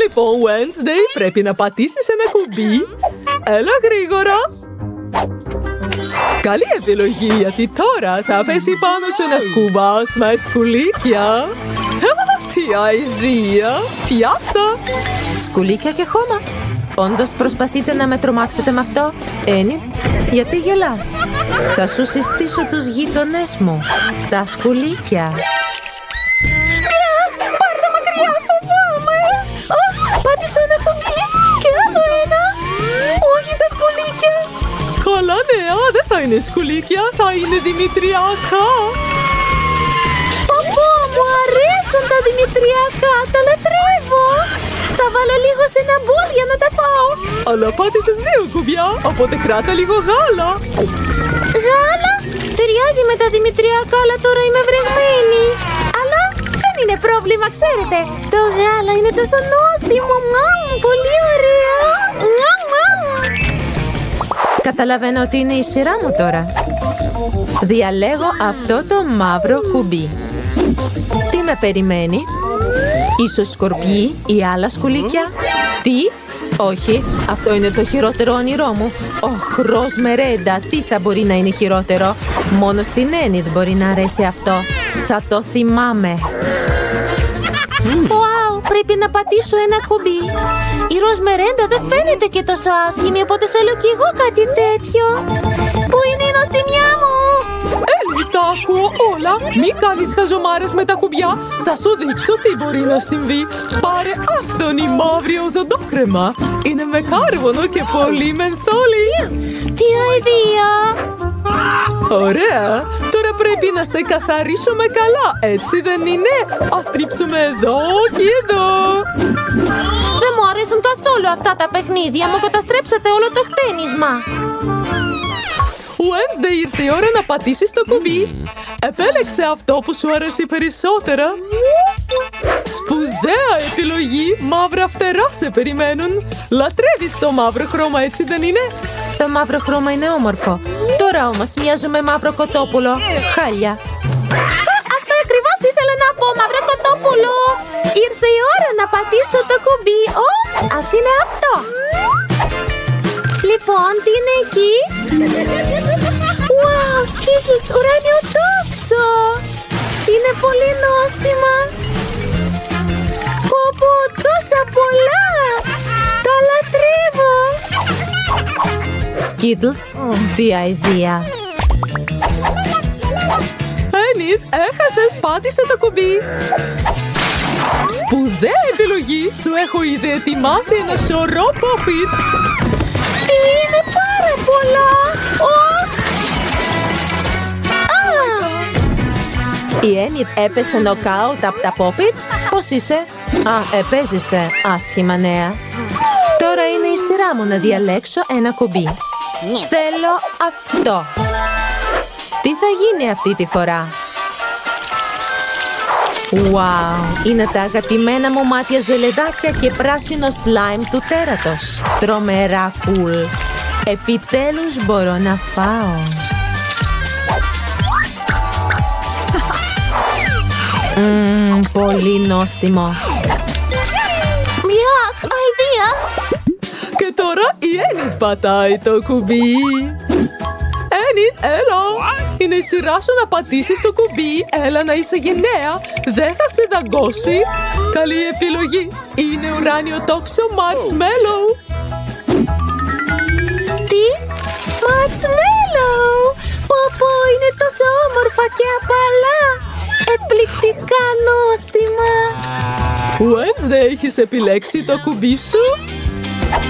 Λοιπόν, Wednesday, πρέπει να πατήσεις ένα κουμπί. Έλα γρήγορα. Καλή επιλογή, γιατί τώρα θα πέσει πάνω σου ένας κουβάς με σκουλίκια. Τι αηδία! Πιάστα! Σκουλίκια και χώμα. Όντως προσπαθείτε να με τρομάξετε με αυτό? Ένιτ, γιατί γελάς? Θα σου συστήσω τους γείτονές μου. Τα σκουλίκια. Πάρ' τα μακριά, φοβάμαι! Πάτησα ένα κουμπί και άλλο ένα. Όχι τα σκουλίκια. Καλά νέα, δεν θα είναι σκουλίκια, θα είναι δημητριακά. Παπά, μου αρέσουν τα δημητριακά, τα λατρεύω. Τα βάλω λίγο σε ένα μπολ για να τα φάω. Αλλά πάτησες 2 κουμπιά, οπότε κράτα λίγο γάλα. Γάλα? Ταιριάζει με τα δημητριακά, αλλά τώρα είμαι βρεγμένη. Αλλά δεν είναι πρόβλημα, ξέρετε. Το γάλα είναι τόσο νόστιμο. Πολύ ωραίο. Καταλαβαίνω ότι είναι η σειρά μου τώρα. Διαλέγω αυτό το μαύρο κουμπί. Τι με περιμένει? Ίσως σκορπιοί ή άλλα σκουλίκια? Τι? Όχι, αυτό είναι το χειρότερο όνειρό μου. Ροζ μερέντα, τι θα μπορεί να είναι χειρότερο? Μόνο στην Ένιτ μπορεί να αρέσει αυτό. Θα το θυμάμαι. Wow, πρέπει να πατήσω ένα κουμπί. Η ροζ μερέντα δεν φαίνεται και τόσο άσχημη, οπότε θέλω κι εγώ κάτι τέτοιο. Πού είναι η νοστιμιά μου? Τα ακούω όλα. Μη κάνεις χαζομάρες με τα κουμπιά. Θα σου δείξω τι μπορεί να συμβεί. Πάρε αυτόν η μαύρη οδοντόκρεμα. Είναι με κάρβονο και πολύ μενθόλι. Τι αηδία! Ωραία. Τώρα πρέπει να σε καθαρίσουμε καλά. Έτσι δεν είναι? Ας τρίψουμε εδώ και εδώ. Δεν μου αρέσουν καθόλου αυτά τα παιχνίδια. Μου καταστρέψατε όλο το χτένισμα. Wednesday, ήρθε η ώρα να πατήσεις το κουμπί. Επέλεξε αυτό που σου αρέσει περισσότερα. Σπουδαία επιλογή. Μαύρα φτερά σε περιμένουν. Λατρεύεις το μαύρο χρώμα, έτσι δεν είναι? Το μαύρο χρώμα είναι όμορφο. Τώρα όμως μοιάζω με μαύρο κοτόπουλο. Χάλια. Αυτό ακριβώς ήθελα να πω, μαύρο κοτόπουλο. Ήρθε η ώρα να πατήσω το κουμπί. Ας είναι αυτό. Λοιπόν, τι είναι εκεί? Wow, Skittles, ουράνιο τόξο. Είναι πολύ νόστιμα. Πω, τόσα πολλά. Τα λατρεύω. Skittles, τι αηδία. Ένιτ, έχασες, πάτησε το κουμπί. Σπουδαία επιλογή. Σου έχω ήδη ετοιμάσει ένα σωρό πόπιτ. Τι είναι πάρα πολλά. Η Ένιτ έπεσε νοκάουτ από τα πόπιτ. Πώς είσαι? Επέζησε. Άσχημα νέα. Τώρα είναι η σειρά μου να διαλέξω ένα κουμπί. Θέλω αυτό. Τι θα γίνει αυτή τη φορά? Wow, είναι τα αγαπημένα μου μάτια ζελεδάκια και πράσινο σλάιμ του τέρατος. Τρομερά cool. Επιτέλους μπορώ να φάω. Πολύ νόστιμο. Μιαχ, αηδία. Και τώρα η Ένιτ πατάει το κουμπί. Ένιτ, έλα. Είναι η σειρά σου να πατήσεις το κουμπί. Έλα να είσαι γενναία. Δεν θα σε δαγκώσει. Καλή επιλογή. Είναι ουράνιο τόξο marshmallow. Τι? Marshmallow. Πω, είναι τόσο όμορφα και απαλά. Εκπληκτικά νόστιμα. Wednesday, έχεις επιλέξει το κουμπί σου?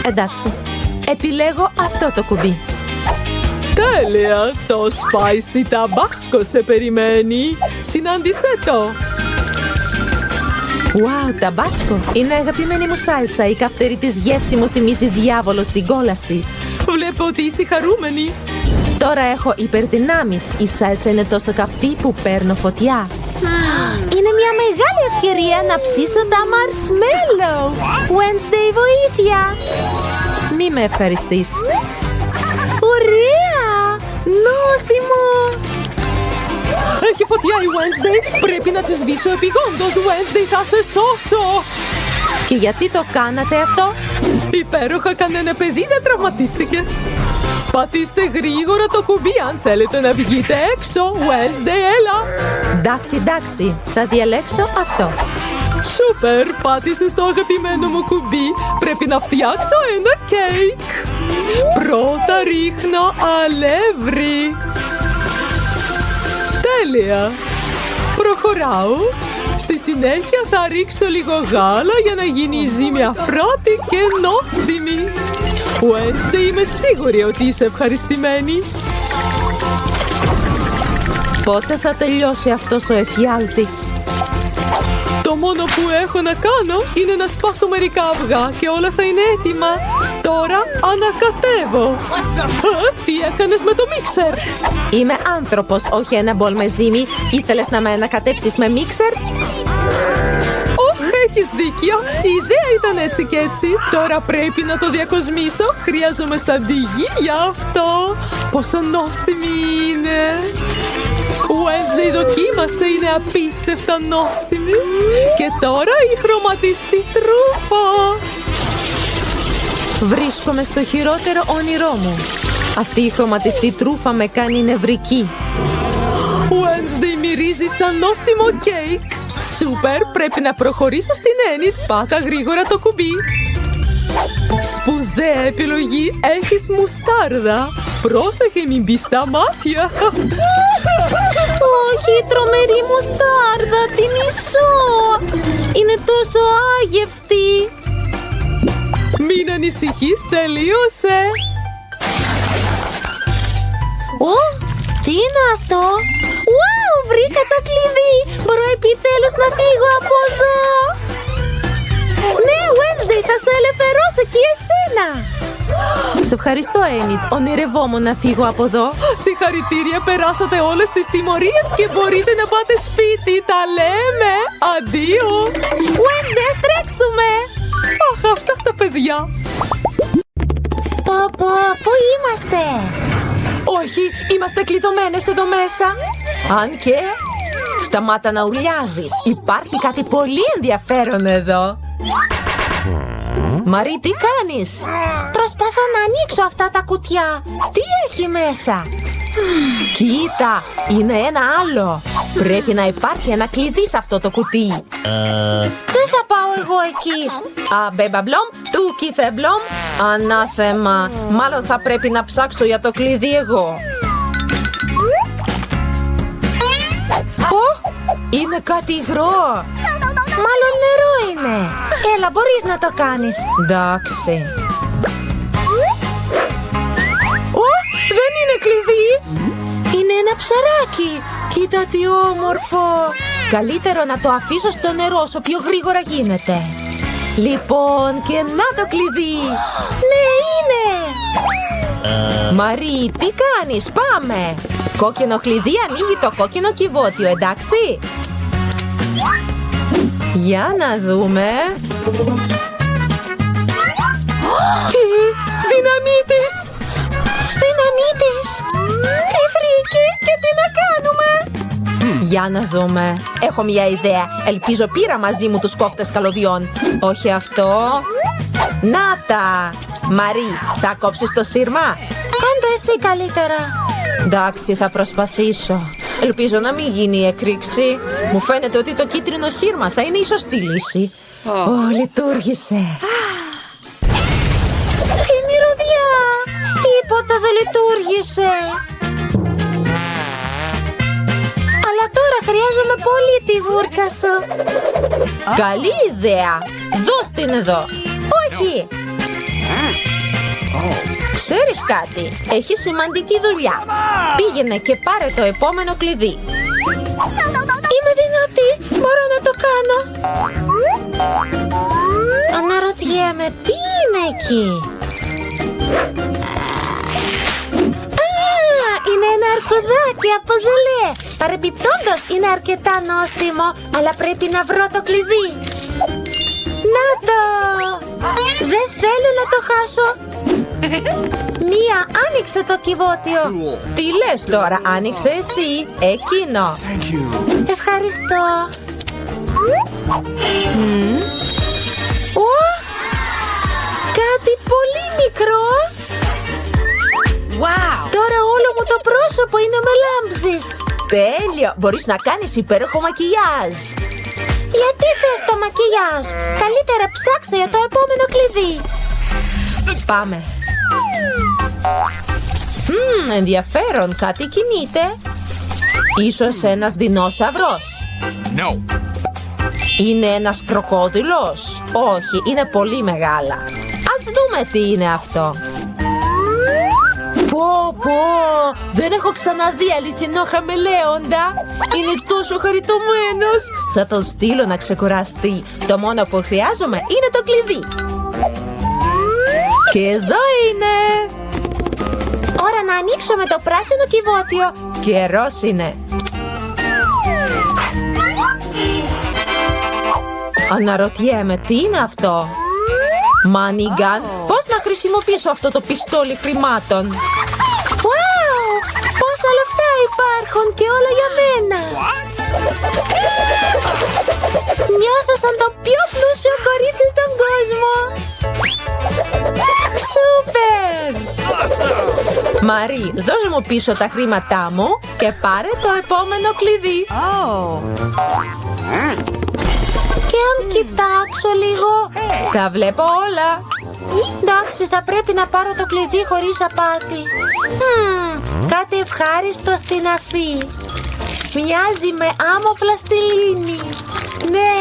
Εντάξει. Επιλέγω αυτό το κουμπί. Τέλεια! Το spicy ταμπάσκο σε περιμένει. Συνάντησέ το. Wow, ταμπάσκο. Είναι αγαπημένη μου σάλτσα. Η καυτερή της γεύση μου θυμίζει διάβολο στην κόλαση. Βλέπω ότι είσαι χαρούμενη. Τώρα έχω υπερδυνάμεις. Η σάλτσα είναι τόσο καυτή που παίρνω φωτιά. Είναι μια μεγάλη ευκαιρία να ψήσω τα marshmallow. Wednesday, βοήθεια. Μη με ευχαριστείς. Ωραία! Νόστιμο! Έχει φωτιά η Wednesday. Πρέπει να τη σβήσω επειγόντως. Wednesday, θα σε σώσω. Και γιατί το κάνατε αυτό? Υπέροχα, κανένα παιδί δεν τραυματίστηκε. Πατήστε γρήγορα το κουμπί αν θέλετε να βγείτε έξω. Wednesday, έλα. Εντάξει, θα διαλέξω αυτό. Σούπερ, πάτησε στο αγαπημένο μου κουμπί. Πρέπει να φτιάξω ένα κέικ. Πρώτα ρίχνω αλεύρι. Τέλεια. Προχωράω. Στη συνέχεια θα ρίξω λίγο γάλα για να γίνει η ζύμη αφρώτη και νόστιμη. Wednesday, είμαι σίγουρη ότι είσαι ευχαριστημένη. Πότε θα τελειώσει αυτός ο εφιάλτης? Το μόνο που έχω να κάνω είναι να σπάσω μερικά αυγά και όλα θα είναι έτοιμα. Τώρα ανακατεύω. Τι έκανες με το μίξερ? Είμαι άνθρωπος, όχι ένα μπολ με ζύμη. Ήθελες να με ανακατέψεις με μίξερ? Έχεις δίκιο. Η ιδέα ήταν έτσι και έτσι. Τώρα πρέπει να το διακοσμήσω. Χρειάζομαι σαντιγί για αυτό. Πόσο νόστιμη είναι. Wednesday, δοκίμασε, είναι απίστευτα νόστιμη. Και τώρα η χρωματιστή τρούφα. Βρίσκομαι στο χειρότερο όνειρό μου. Αυτή η χρωματιστή τρούφα με κάνει νευρική. Wednesday, μυρίζει σαν νόστιμο κέικ. Σούπερ, πρέπει να προχωρήσω στην Enid. Πάτα γρήγορα το κουμπί. Σπουδαία επιλογή. Έχεις μουστάρδα. Πρόσεχε, μην μπει στα μάτια. Όχι, τρομερή μουστάρδα, τη μισώ. Είναι τόσο άγευστη. Μην ανησυχείς, τελείωσε. Τι είναι αυτό? Βρήκα το κλειδί. Μπορώ επιτέλους να φύγω από εδώ. Ναι, Wednesday, θα σε ελευθερώσω και εσένα. Σε ευχαριστώ, Enid. Ονειρευόμουν να φύγω από εδώ. Συγχαρητήρια, περάσατε όλες τις τιμωρίες και μπορείτε να πάτε σπίτι. Τα λέμε. Αντίο. Wednesday, ας τρέξουμε. Αχ, αυτά τα παιδιά. Πού είμαστε? Όχι, είμαστε κλειδωμένες εδώ μέσα. Αν και... Σταμάτα να ουρλιάζεις. Υπάρχει κάτι πολύ ενδιαφέρον εδώ. Μαρή, τι κάνεις? Προσπαθώ να ανοίξω αυτά τα κουτιά. Τι έχει μέσα? Κοίτα, είναι ένα άλλο. Πρέπει να υπάρχει ένα κλειδί σε αυτό το κουτί. Δεν θα πάω εγώ εκεί. Μπέμπαμπλομ, του κιθεμπλομ. Ανάθεμα. Μάλλον θα πρέπει να ψάξω για το κλειδί εγώ. Είναι κάτι υγρό. Μάλλον νερό είναι. Έλα, μπορείς να το κάνεις. Εντάξει. Δεν είναι κλειδί. Είναι ένα ψαράκι. Κοίτα τι όμορφο. Καλύτερο να το αφήσω στο νερό όσο πιο γρήγορα γίνεται. Λοιπόν, και να το κλειδί. Ναι, είναι. Μαρή, τι κάνεις? Πάμε. Κόκκινο κλειδί ανοίγει το κόκκινο κυβότιο, εντάξει? Για να δούμε. Τι, δυναμίτης. Δυναμίτης. Τι φρίκι και τι να κάνουμε? Για να δούμε. Έχω μια ιδέα. Ελπίζω πήρα μαζί μου τους κόφτες καλωδιών. Όχι αυτό. Να τα. Μαρή, θα κόψεις το σύρμα? Κάντο εσύ καλύτερα. Εντάξει, θα προσπαθήσω. Ελπίζω να μην γίνει η εκρήξη. Μου φαίνεται ότι το κίτρινο σύρμα θα είναι η σωστή λύση. Λειτουργήσε. Τι μυρωδιά! Τίποτα δεν λειτουργήσε. Αλλά τώρα χρειάζομαι πολύ τη βούρτσα σου. Καλή ιδέα. Δώσ' την εδώ. Όχι. Ξέρεις κάτι, έχει σημαντική δουλειά. Πήγαινε και πάρε το επόμενο κλειδί. Είμαι δυνατή, μπορώ να το κάνω. Αναρωτιέμαι, τι είναι εκεί? Είναι ένα αρχουδάκι από ζελέ. Παρεμπιπτόντως είναι αρκετά νόστιμο, αλλά πρέπει να βρω το κλειδί. Να το! Δεν θέλω να το χάσω. Μία, άνοιξε το κυβότιο. Τι λες τώρα, άνοιξε εσύ? Εκείνο. άνθρωπο είναι ο Μελάμψης. Τέλειο! Μπορείς να κάνεις υπέροχο μακιγιάζ. Γιατί θες το μακιγιάζ? Καλύτερα ψάξε για το επόμενο κλειδί. Πάμε. Ενδιαφέρον, κάτι κινείται. Ίσως ένας δεινόσαυρος. No. Είναι ένας κροκόδιλος. Όχι, είναι πολύ μεγάλα. Ας δούμε τι είναι αυτό. Πω, δεν έχω ξαναδεί αληθινό χαμελέοντα. Είναι τόσο χαριτωμένος. Θα τον στείλω να ξεκουραστεί. Το μόνο που χρειάζομαι είναι το κλειδί. Και εδώ είναι. Ώρα να ανοίξουμε το πράσινο κυβότιο. Καιρός είναι. Αναρωτιέμαι, τι είναι αυτό? Μάνιγκαν, πώς να χρησιμοποιήσω αυτό το πιστόλι χρημάτων? Wow! Πόσα λεφτά υπάρχουν και όλα για μένα! Νιώθω σαν το πιο πλούσιο κορίτσι στον κόσμο! Σούπερ! Μαρί, δώσε μου πίσω τα χρήματά μου και πάρε το επόμενο κλειδί. Και αν κοιτάξω λίγο, τα βλέπω όλα. Εντάξει, θα πρέπει να πάρω το κλειδί χωρίς απάτη. Κάτι ευχάριστο στην αφή. Μοιάζει με άμμο πλαστιλίνη. Ναι.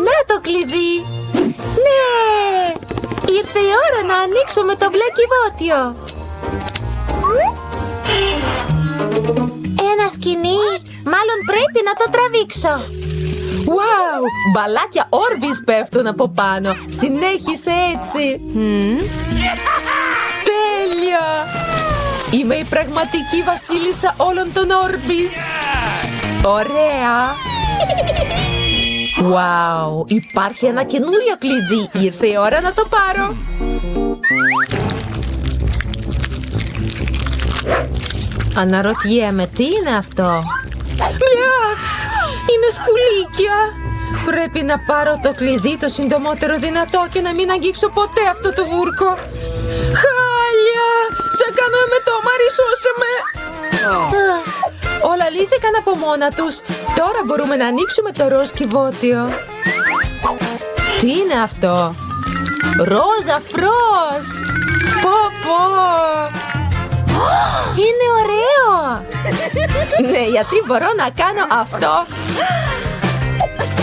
Να το κλειδί. Ναι. Ήρθε η ώρα να ανοίξουμε το μπλε κυβότιο. Ένα σκοινί. Μάλλον πρέπει να το τραβήξω. Wow! Μπαλάκια Όρμπις πέφτουν από πάνω. Συνέχισε έτσι. Τέλεια! Είμαι η πραγματική βασίλισσα όλων των Όρμπις. Ωραία! Wow! Υπάρχει ένα καινούριο κλειδί. Ήρθε η ώρα να το πάρω. Αναρωτιέμαι, τι είναι αυτό? Είναι σκουλίκια. Πρέπει να πάρω το κλειδί το συντομότερο δυνατό και να μην αγγίξω ποτέ αυτό το βούρκο. Χάλια! Θα κάνω εμετό, Μαρί, σώσε με! Όλα λύθηκαν από μόνα τους. Τώρα μπορούμε να ανοίξουμε το ροζ κυβότιο. Τι είναι αυτό? Ρόζα φρός! Πω! Είναι ωραίο! Ναι, γιατί μπορώ να κάνω αυτό.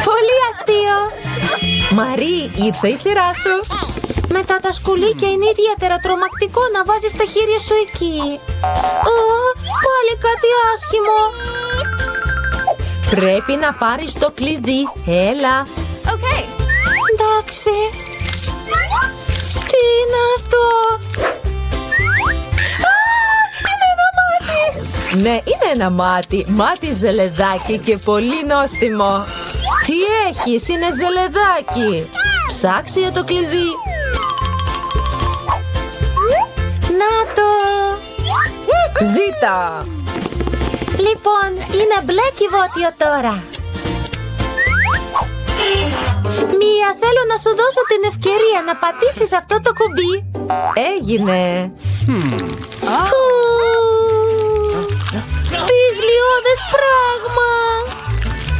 Πολύ αστείο. Μαρί, ήρθε η σειρά σου. Μετά τα σκουλίκια είναι ιδιαίτερα τρομακτικό να βάζεις τα χέρια σου εκεί. Πάλι κάτι άσχημο. Πρέπει να πάρεις το κλειδί. Έλα. Εντάξει. Τι είναι αυτό? Ναι, είναι ένα μάτι. Μάτι ζελεδάκι και πολύ νόστιμο. Τι έχεις? Είναι ζελεδάκι. Ψάξε για το κλειδί. Να το. Ζήτα. Λοιπόν, είναι μπλε κυβότιο τώρα. Μία, θέλω να σου δώσω την ευκαιρία να πατήσεις αυτό το κουμπί. Έγινε. Τι γλιώδες πράγμα!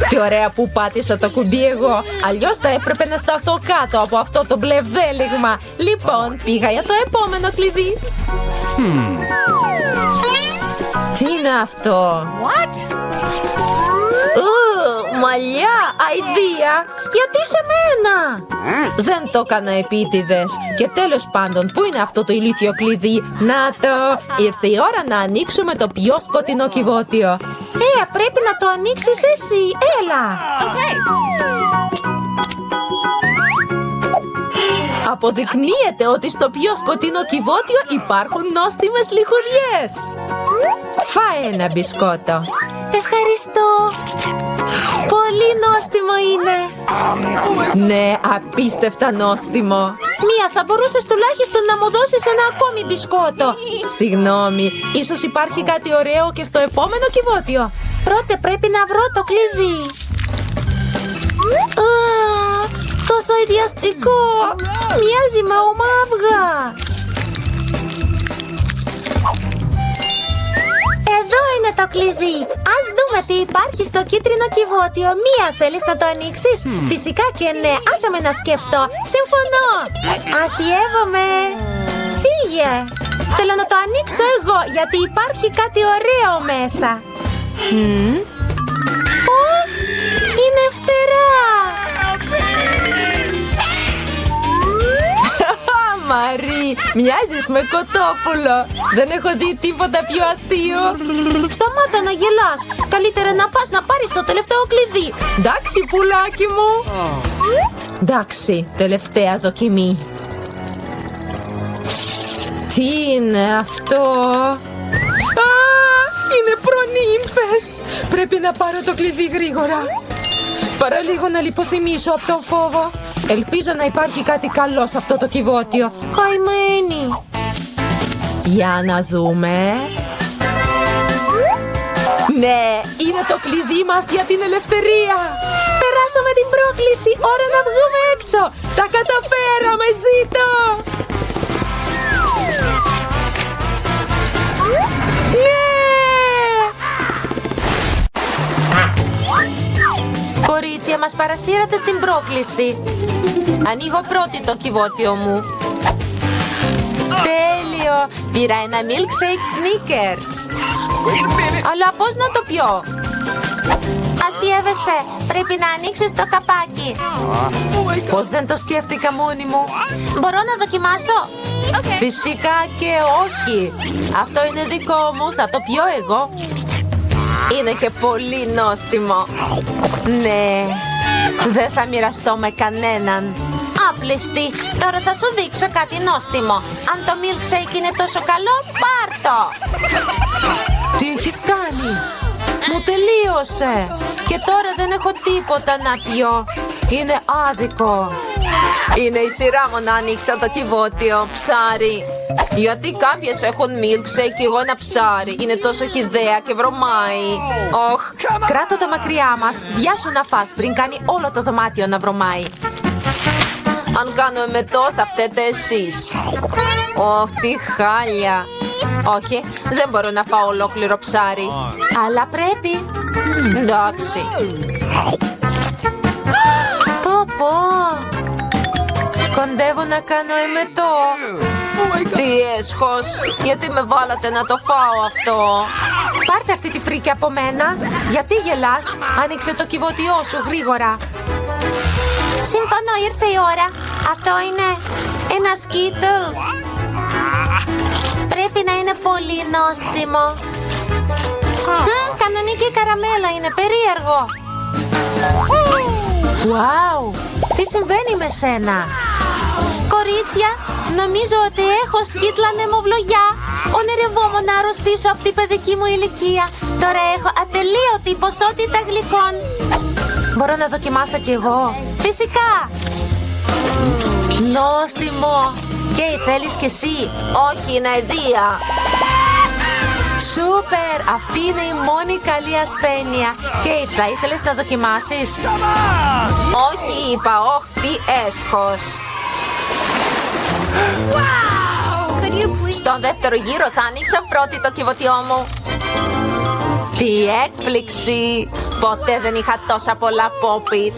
Τι ωραία που πάτησα το κουμπί εγώ. Αλλιώς θα έπρεπε να σταθώ κάτω από αυτό το μπλε βδέλιγμα. Λοιπόν, πήγα για το επόμενο κλειδί. Τι είναι αυτό? Μαλλιά, αηδία. Γιατί σε μένα? Δεν το έκανα επίτηδες. Και τέλος πάντων, πού είναι αυτό το ηλίθιο κλειδί? Να το. Ήρθε η ώρα να ανοίξουμε το πιο σκοτεινό κυβότιο. Πρέπει να το ανοίξεις εσύ. Έλα. Αποδεικνύεται ότι στο πιο σκοτεινό κυβότιο υπάρχουν νόστιμες λιχουδιές. Φάε ένα μπισκότο. Ευχαριστώ. Πολύ νόστιμο είναι. Ναι, απίστευτα νόστιμο. Μία, θα μπορούσες τουλάχιστον να μου δώσεις ένα ακόμη μπισκότο. Συγγνώμη, ίσως υπάρχει κάτι ωραίο και στο επόμενο κυβότιο. Πρώτα πρέπει να βρω το κλειδί. Τόσο ιδιαστικό. Μοιάζει με ομαύγα. Εδώ είναι το κλειδί. Ας δούμε τι υπάρχει στο κίτρινο κυβότιο. Μία, θέλεις να το ανοίξεις? Φυσικά και ναι. Άσε με να σκεφτώ. Συμφωνώ. Αστειεύομαι. Φύγε. Θέλω να το ανοίξω εγώ, γιατί υπάρχει κάτι ωραίο μέσα. Είναι φτερά. Μαρί, μοιάζεις με κοτόπουλο. Δεν έχω δει τίποτα πιο αστείο. Σταμάτα να γελάς. Καλύτερα να πας να πάρεις το τελευταίο κλειδί. Εντάξει, πουλάκι μου. Εντάξει, τελευταία δοκιμή. Τι είναι αυτό? Είναι προνύμφες. Πρέπει να πάρω το κλειδί γρήγορα. Παραλίγο να λιποθυμίσω από τον φόβο. Ελπίζω να υπάρχει κάτι καλό σε αυτό το κυβότιο. Καημένη. Για να δούμε. Ναι, είναι το κλειδί μας για την ελευθερία. Περάσαμε την πρόκληση. Ώρα να βγούμε έξω. Τα καταφέραμε, Ζήτο. Κορίτσια, μας παρασύρατε στην πρόκληση. Ανοίγω πρώτη το κυβότιο μου. Τέλειο! Πήρα ένα milkshake Snickers. Αλλά πώς να το πιω? Αστειεύεσαι. Πρέπει να ανοίξεις το καπάκι. Πώς δεν το σκέφτηκα μόνη μου? Μπορώ να δοκιμάσω? Φυσικά και όχι. Αυτό είναι δικό μου, θα το πιω εγώ. Είναι και πολύ νόστιμο. Ναι, δεν θα μοιραστώ με κανέναν. Άπληστη. Τώρα θα σου δείξω κάτι νόστιμο. Αν το milkshake είναι τόσο καλό, πάρ' το. Τι έχεις κάνει? Μου τελείωσε. Και τώρα δεν έχω τίποτα να πιω. Είναι άδικο. Είναι η σειρά μου να ανοίξω το κυβότιο. Ψάρι. Γιατί κάποιες έχουν milkshake και εγώ ένα ψάρι. Είναι τόσο χυδαία και βρωμάει. Όχ, κράτα το μακριά μας. Βιάσου να φας πριν κάνει όλο το δωμάτιο να βρωμάει. Αν κάνω εμετό θα φταίτε εσείς. Ωχ, τι χάλια. Όχι, δεν μπορώ να φάω ολόκληρο ψάρι. Αλλά πρέπει. Εντάξει. Πω. Κοντεύω να κάνω εμετό. Τι έσχος. Γιατί με βάλατε να το φάω αυτό? Πάρτε αυτή τη φρίκη από μένα. Γιατί γελάς? Άνοιξε το κυβότιό σου γρήγορα. Συμφωνώ, ήρθε η ώρα. Αυτό είναι ένα Skittles. Πρέπει να είναι πολύ νόστιμο. Κανονική καραμέλα είναι, περίεργο. Wow, τι συμβαίνει με σένα? Κορίτσια, νομίζω ότι έχω σκίτλα νεμοβλογιά. Ονειρευόμουν να αρρωστήσω από την παιδική μου ηλικία. Τώρα έχω ατελείωτη ποσότητα γλυκών. Μπορώ να δοκιμάσω κι εγώ? Φυσικά. Νόστιμο. Και θέλεις κι εσύ? Όχι, είναι αηδία. Σούπερ, αυτή είναι η μόνη καλή ασθένεια. Κέιτ, θα ήθελες να δοκιμάσεις? Όχι, είπα, τι έσχος. Στον δεύτερο γύρο θα ανοίξω πρώτη το κυβωτιό μου. Τι έκπληξη! Ποτέ δεν είχα τόσα πολλά πόπιτ.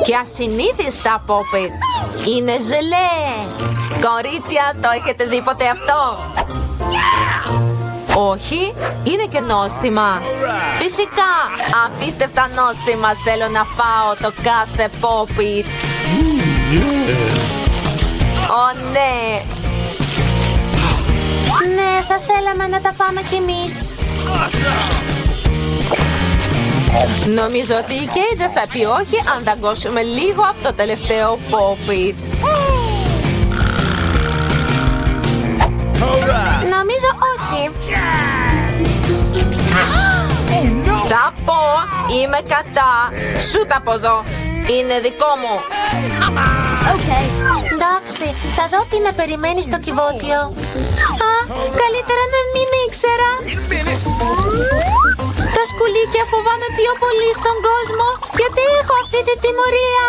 Και ασυνήθιστα πόπιτ. Είναι ζελέ. Κορίτσια, το έχετε δει ποτέ αυτό? Όχι, είναι και νόστιμα. Φυσικά, απίστευτα νόστιμα. Θέλω να φάω το κάθε πόπιτ. Ναι. Ναι, θα θέλαμε να τα φάμε κι εμείς. Νομίζω ότι η Κέι δεν θα πει όχι αν δαγκώσουμε λίγο από το τελευταίο πόπιτ. Νομίζω όχι. Θα πω, είμαι κατά. Σούτ από εδώ. Είναι δικό μου. Εντάξει, θα δω τι να περιμένει στο κυβότιο. Καλύτερα να μην ήξερα. Τα σκουλίκια φοβάμαι πιο πολύ στον κόσμο. Γιατί έχω αυτή τη τιμωρία?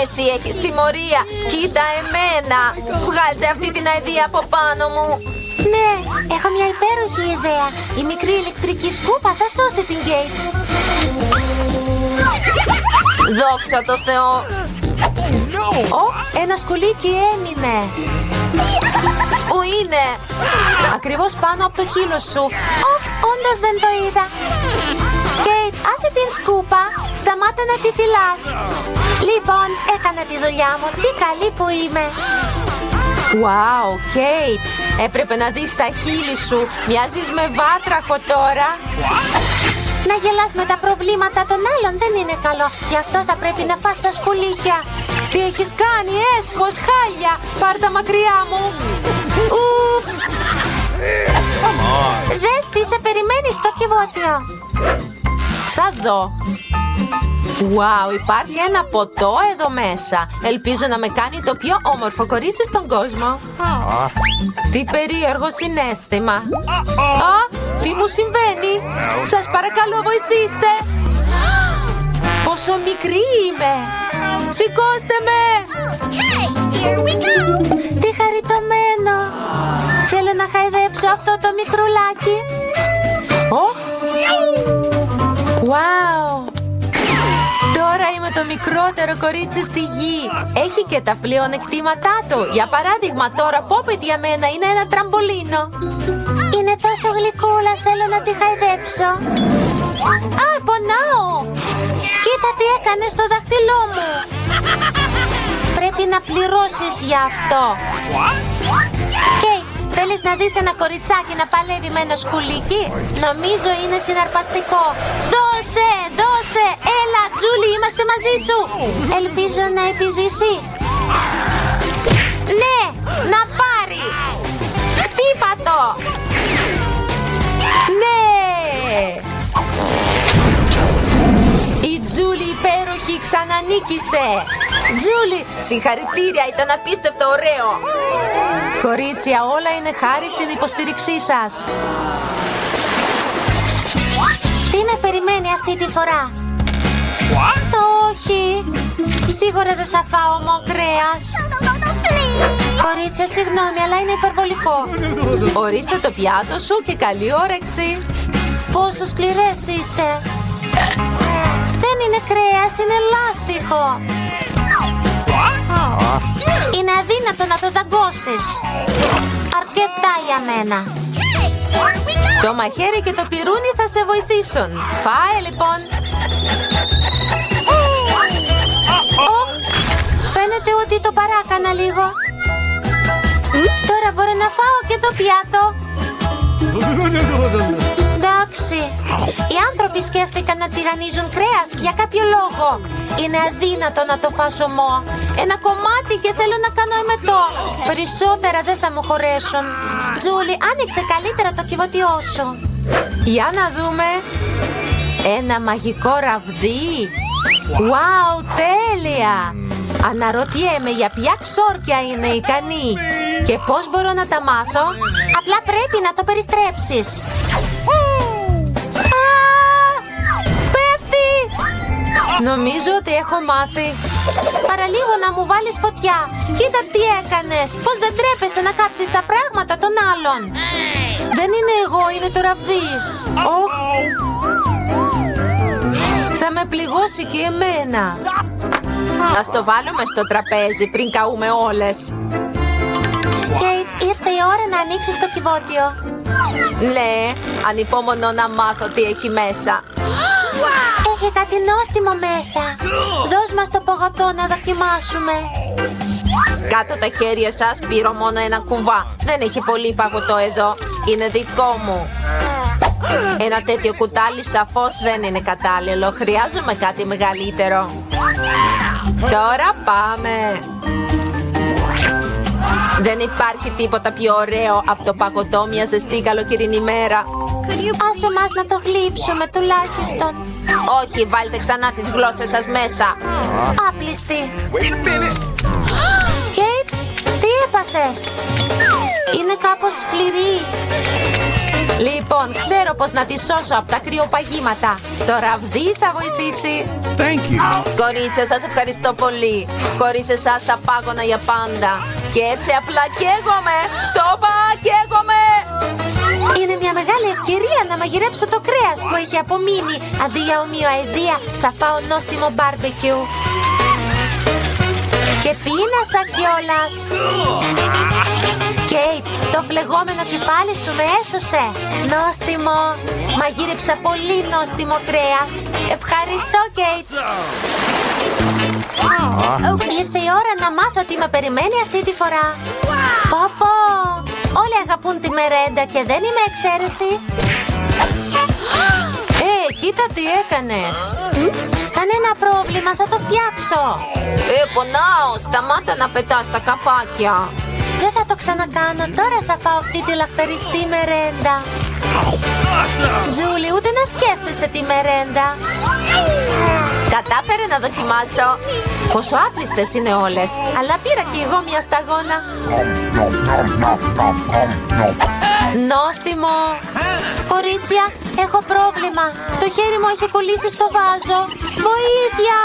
Εσύ Εσύ έχεις τιμωρία. Κοίτα εμένα. Βγάλτε αυτή την αηδία από πάνω μου. Ναι, έχω μια υπέροχη ιδέα. Η μικρή ηλεκτρική σκούπα θα σώσει την Κέιτ. Δόξα τω Θεώ. Ένα σκουλίκι έμεινε. Πού είναι? Ακριβώς πάνω από το χείλο σου. Όντως δεν το είδα. Κέιτ, άσε την σκούπα. Σταμάτα να τη φυλάς. Λοιπόν, έκανα τη δουλειά μου. Τι καλή που είμαι. Wow, Κέιτ, έπρεπε να δεις τα χείλη σου. Μοιάζεις με βάτραχο τώρα. Να γελάς με τα προβλήματα των άλλων δεν είναι καλό. Γι' αυτό θα πρέπει να φας τα σκουλίκια. Τι έχεις κάνει, έσχος, χάλια. Πάρ' τα μακριά μου. Ουφ. Δες τι σε περιμένει στο κυβότιο. Θα δω. Wow, υπάρχει ένα ποτό εδώ μέσα. Ελπίζω να με κάνει το πιο όμορφο κορίτσι στον κόσμο. Τι περίεργο συναίσθημα. Α, τι μου συμβαίνει? Σας παρακαλώ βοηθήστε. Πόσο μικρή είμαι. Σηκώστε με. Τι χαριτωμένο. Θέλω να χαϊδέψω αυτό το μικρουλάκι. Wow. Τώρα είμαι το μικρότερο κορίτσι στη γη. Έχει και τα πλεονεκτήματά του. Για παράδειγμα, τώρα πόπετ για μένα είναι ένα τραμπολίνο. Είναι τόσο γλυκούλα, θέλω να τη χαϊδέψω. Α, πονάω. Κοίτα τι έκανε στο δάχτυλό μου. Πρέπει να πληρώσεις για αυτό. Κέιτ, θέλεις να δεις ένα κοριτσάκι να παλεύει με ένα σκουλίκι? Νομίζω είναι συναρπαστικό. Δώσε, δώσε. Έλα, Τζούλι, είμαστε μαζί σου. Ελπίζω να επιζήσει. Ναι, να πάρει. Χτύπα το. Ναι! Η Τζούλι υπέροχη ξανανίκησε. Τζούλι, συγχαρητήρια, ήταν απίστευτο ωραίο. Κορίτσια, όλα είναι χάρη στην υποστήριξή σας. Τι με περιμένει αυτή τη φορά? Όχι. Σίγουρα δεν θα φάω ομό κρέας. Κορίτσια, συγγνώμη, αλλά είναι υπερβολικό. Ορίστε το πιάτο σου και καλή όρεξη. Πόσο σκληρές είστε. Δεν είναι κρέας, είναι λάστιχο. Είναι αδύνατο να το δαγκώσεις. Αρκετά για μένα. Το μαχαίρι και το πυρούνι θα σε βοηθήσουν. Φάε λοιπόν. Φαίνεται ότι το παράκανα λίγο. Τώρα μπορώ να φάω και το πιάτο. Εντάξει. Οι άνθρωποι σκέφτηκαν να τηγανίζουν κρέας για κάποιο λόγο. Είναι αδύνατο να το φας ομό. Ένα κομμάτι και θέλω να κάνω εμετό. Περισσότερα δεν θα μου χωρέσουν. Τζούλι, άνοιξε καλύτερα το κυβωτιό σου. Για να δούμε. Ένα μαγικό ραβδί. Wow, τέλεια! Αναρωτιέμαι για ποια ξόρκια είναι ικανή και πώς μπορώ να τα μάθω. Απλά πρέπει να το περιστρέψεις. Πέφτει! Νομίζω ότι έχω μάθει. Παραλίγο να μου βάλεις φωτιά. Κοίτα τι έκανες. Πώς δεν τρέπεσαι να κάψεις τα πράγματα των άλλων. Δεν είναι εγώ, είναι το ραβδί. Θα με πληγώσει και εμένα. Ας το βάλουμε στο τραπέζι πριν καούμε όλες. Κέιτ, ήρθε η ώρα να ανοίξεις το κυβότιο. Ναι, ανυπόμονω να μάθω τι έχει μέσα. Έχει κάτι νόστιμο μέσα. Δώσ' μας το παγωτό να δοκιμάσουμε. Κάτω τα χέρια σας, πήρω μόνο ένα κουβά. Δεν έχει πολύ παγωτό εδώ. Είναι δικό μου. Ένα τέτοιο κουτάλι σαφώς δεν είναι κατάλληλο. Χρειάζομαι κάτι μεγαλύτερο. Τώρα πάμε. Δεν υπάρχει τίποτα πιο ωραίο από το παγωτό μια ζεστή καλοκαιρινή μέρα. Άσε μας να το γλύψουμε τουλάχιστον. Όχι, βάλτε ξανά τις γλώσσες σας μέσα. Άπλιστη. Κέιτ, τι έπαθε? ύπαθες. Είναι κάπως σκληρή. Λοιπόν, ξέρω πώς να τη σώσω από τα κρυοπαγήματα. Το ραβδί θα βοηθήσει. Thank you. Κορίτσια, σας ευχαριστώ πολύ. Χωρίς εσάς θα πάγωνα για πάντα. Και έτσι απλά καίγομαι. Στόπα, καίγομαι. Είναι μια μεγάλη ευκαιρία να μαγειρέψω το κρέας που έχει απομείνει. Αντί για ομοιοαηδία, θα φάω νόστιμο μπάρμπεκιου. Και πίνασα κιόλας. Κέιτ, το φλεγόμενο κεφάλι σου με έσωσε. Νόστιμο. Μαγείρεψα πολύ νόστιμο κρέας. Ευχαριστώ, Κέιτ. Ήρθε η ώρα να μάθω τι με περιμένει αυτή τη φορά. Πω. Όλοι αγαπούν τη μερέντα και δεν είμαι εξαίρεση. Κοίτα τι έκανες. Κανένα πρόβλημα, θα το φτιάξω. Πονάω, σταμάτα να πετάς τα καπάκια. Δεν θα το ξανακάνω, τώρα θα φάω αυτή τη λαχταριστή μερέντα. Τζούλι, ούτε να σκέφτεσαι τη μερέντα. Κατάφερε να δοκιμάσω. Πόσο άπλιστες είναι όλες. Αλλά πήρα και εγώ μια σταγόνα. Νόστιμο. Κορίτσια, έχω πρόβλημα. Το χέρι μου έχει κολλήσει στο βάζο. Βοήθεια.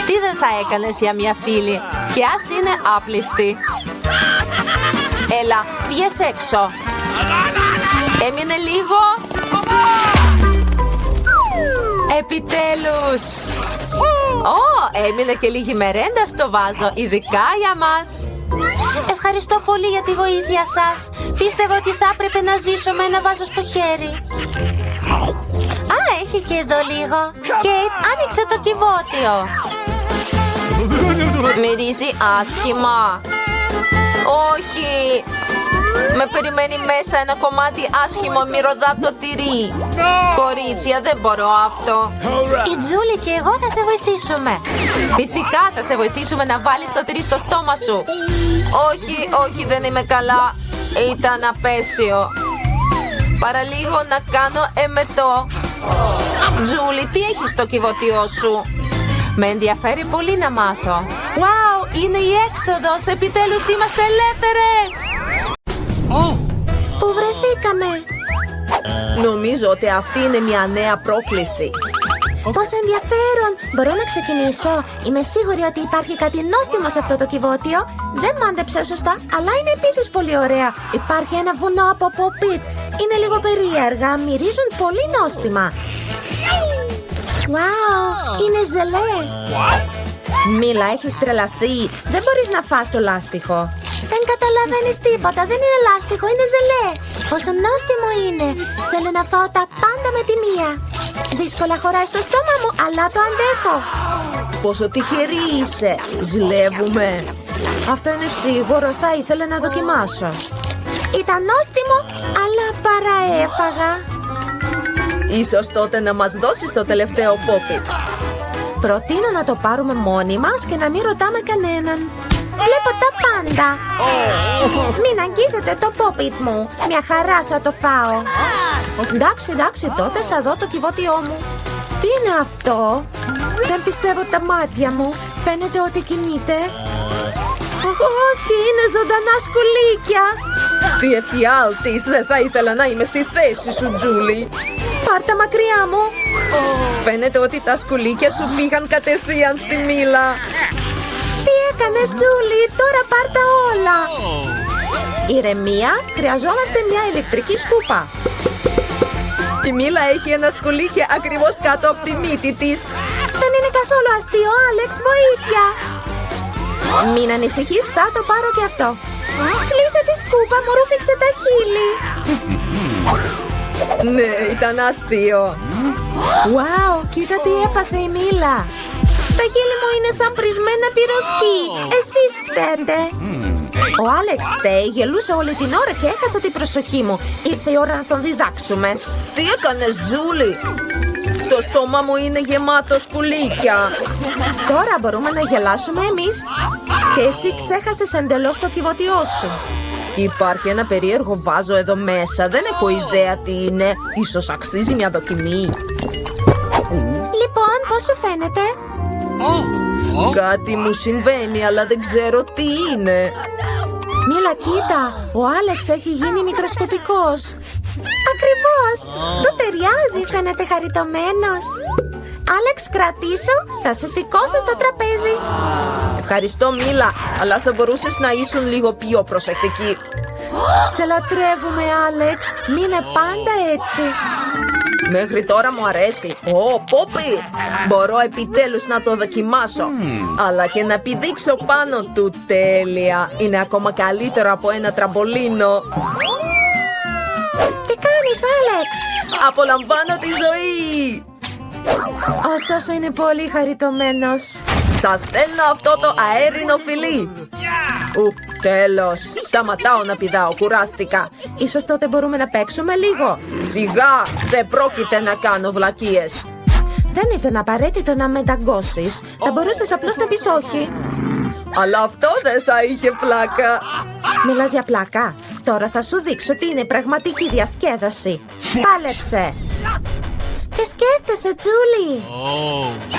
Τι δεν θα έκανες για μια φίλη. Και ας είναι άπλιστη. Έλα, βγες έξω. Έμεινε λίγο. Επιτέλους. Έμεινε και λίγη μερέντα στο βάζο, ειδικά για μας. Ευχαριστώ πολύ για τη βοήθεια σας. Πίστευα ότι θα έπρεπε να ζήσω με ένα βάζο στο χέρι. Έχει και εδώ λίγο. Κέιτ, άνοιξε το κυβότιο. Μυρίζει άσχημα. Όχι. Με περιμένει μέσα ένα κομμάτι άσχημο μυρωδάτο τυρί. Κορίτσια, δεν μπορώ αυτό. Η Τζούλη και εγώ θα σε βοηθήσουμε. Φυσικά θα σε βοηθήσουμε να βάλεις το τυρί στο στόμα σου. Όχι, δεν είμαι καλά. Ήταν απέσιο. Παραλίγο να κάνω εμετό. Τζούλη, τι έχεις στο κυβωτιό σου? Με ενδιαφέρει πολύ να μάθω. Wow, είναι η έξοδος. Επιτέλους είμαστε ελεύθερες. Πού βρεθήκαμε? Νομίζω ότι αυτή είναι μια νέα πρόκληση. Πόσο ενδιαφέρον! Μπορώ να ξεκινήσω. Είμαι σίγουρη ότι υπάρχει κάτι νόστιμο σε αυτό το κυβότιο. Δεν μάντεψα σωστά, αλλά είναι επίσης πολύ ωραία. Υπάρχει ένα βουνό από ποπίτ. Είναι λίγο περίεργα, μυρίζουν πολύ νόστιμα. Wow, είναι ζελέ. Μίλα, έχεις τρελαθεί. Δεν μπορείς να φας το λάστιχο. Δεν καταλαβαίνεις τίποτα, δεν είναι λάστιχο, είναι ζελέ. Πόσο νόστιμο είναι. Θέλω να φάω τα πάντα με τη μία. Δύσκολα χωράει στο στόμα μου, αλλά το αντέχω. Πόσο τυχερή είσαι. Ζηλεύουμε. Αυτό είναι σίγουρο, θα ήθελα να δοκιμάσω. Ήταν νόστιμο, αλλά παραέφαγα. Ίσως τότε να μας δώσεις το τελευταίο πόπιτ. Προτείνω να το πάρουμε μόνοι μας και να μην ρωτάμε κανέναν. Βλέπω τα πάντα. Μην αγγίζετε το πόπιτ μου. Μια χαρά θα το φάω. Εντάξει, τότε θα δω το κυβότιό μου. Τι είναι αυτό? Δεν πιστεύω τα μάτια μου. Φαίνεται ότι κινείται. Όχι, είναι ζωντανά σκουλίκια. Τι εφιάλτης, δεν θα ήθελα να είμαι στη θέση σου, Τζούλι. Πάρ' τα μακριά μου. Φαίνεται ότι τα σκουλίκια σου πήγαν κατευθείαν στη Μίλα. Τι έκανες, Τζούλι? Τώρα πάρ' τα όλα. Ηρεμία, χρειαζόμαστε μια ηλεκτρική σκούπα. Η Μίλα έχει ένα σκουλίκι ακριβώς κάτω από τη μύτη της. Δεν είναι καθόλου αστείο, Άλεξ, βοήθεια. Μην ανησυχείς, θα το πάρω και αυτό. Κλείσε τη σκούπα, μου ρούφηξε τα χείλη. Ναι, ήταν αστείο. Wow, κοίτα τι έπαθε η Μίλα. Τα χείλη μου είναι σαν πρισμένα πυροσκή. Εσείς φταίτε. Ο Άλεξ φταίει, γελούσε όλη την ώρα και έχασα την προσοχή μου. Ήρθε η ώρα να τον διδάξουμε. Τι έκανες, Τζούλι? Το στόμα μου είναι γεμάτο σκουλίκια. Τώρα μπορούμε να γελάσουμε εμείς. Και εσύ ξέχασες εντελώς το κυβωτιό σου. Υπάρχει ένα περίεργο βάζο εδώ μέσα. Δεν έχω ιδέα τι είναι. Ίσως αξίζει μια δοκιμή. Λοιπόν, πώς σου φαίνεται? Κάτι μου συμβαίνει, αλλά δεν ξέρω τι είναι. Μίλα, κοίτα, ο Άλεξ έχει γίνει μικροσκοπικός. Ακριβώς, του ταιριάζει, φαίνεται χαριτωμένος. Άλεξ, κρατήσω, θα σε σηκώσω στο τραπέζι. Ευχαριστώ, Μίλα, αλλά θα μπορούσες να ήσουν λίγο πιο προσεκτική. Σε λατρεύουμε, Άλεξ, μείνε πάντα έτσι. Μέχρι τώρα μου αρέσει. Πόπι! Μπορώ επιτέλους να το δοκιμάσω. Αλλά και να πηδήξω πάνω του τέλεια. Είναι ακόμα καλύτερο από ένα τραμπολίνο. Τι κάνεις, Άλεξ? Απολαμβάνω τη ζωή! Ωστόσο είναι πολύ χαριτωμένος. Σας στέλνω αυτό το αέρινο φιλί. Τέλος. Σταματάω να πηδάω, κουράστηκα. Ίσως τότε μπορούμε να παίξουμε λίγο. Σιγά, δεν πρόκειται να κάνω βλακίες. Δεν ήταν απαραίτητο να με δαγκώσεις. Θα μπορούσες απλώς να πεις όχι. Αλλά αυτό δεν θα είχε πλάκα. Μιλάς για πλάκα? Τώρα θα σου δείξω τι είναι πραγματική διασκέδαση. Πάλεψε. Τι σκέφτεσαι, Τζούλι?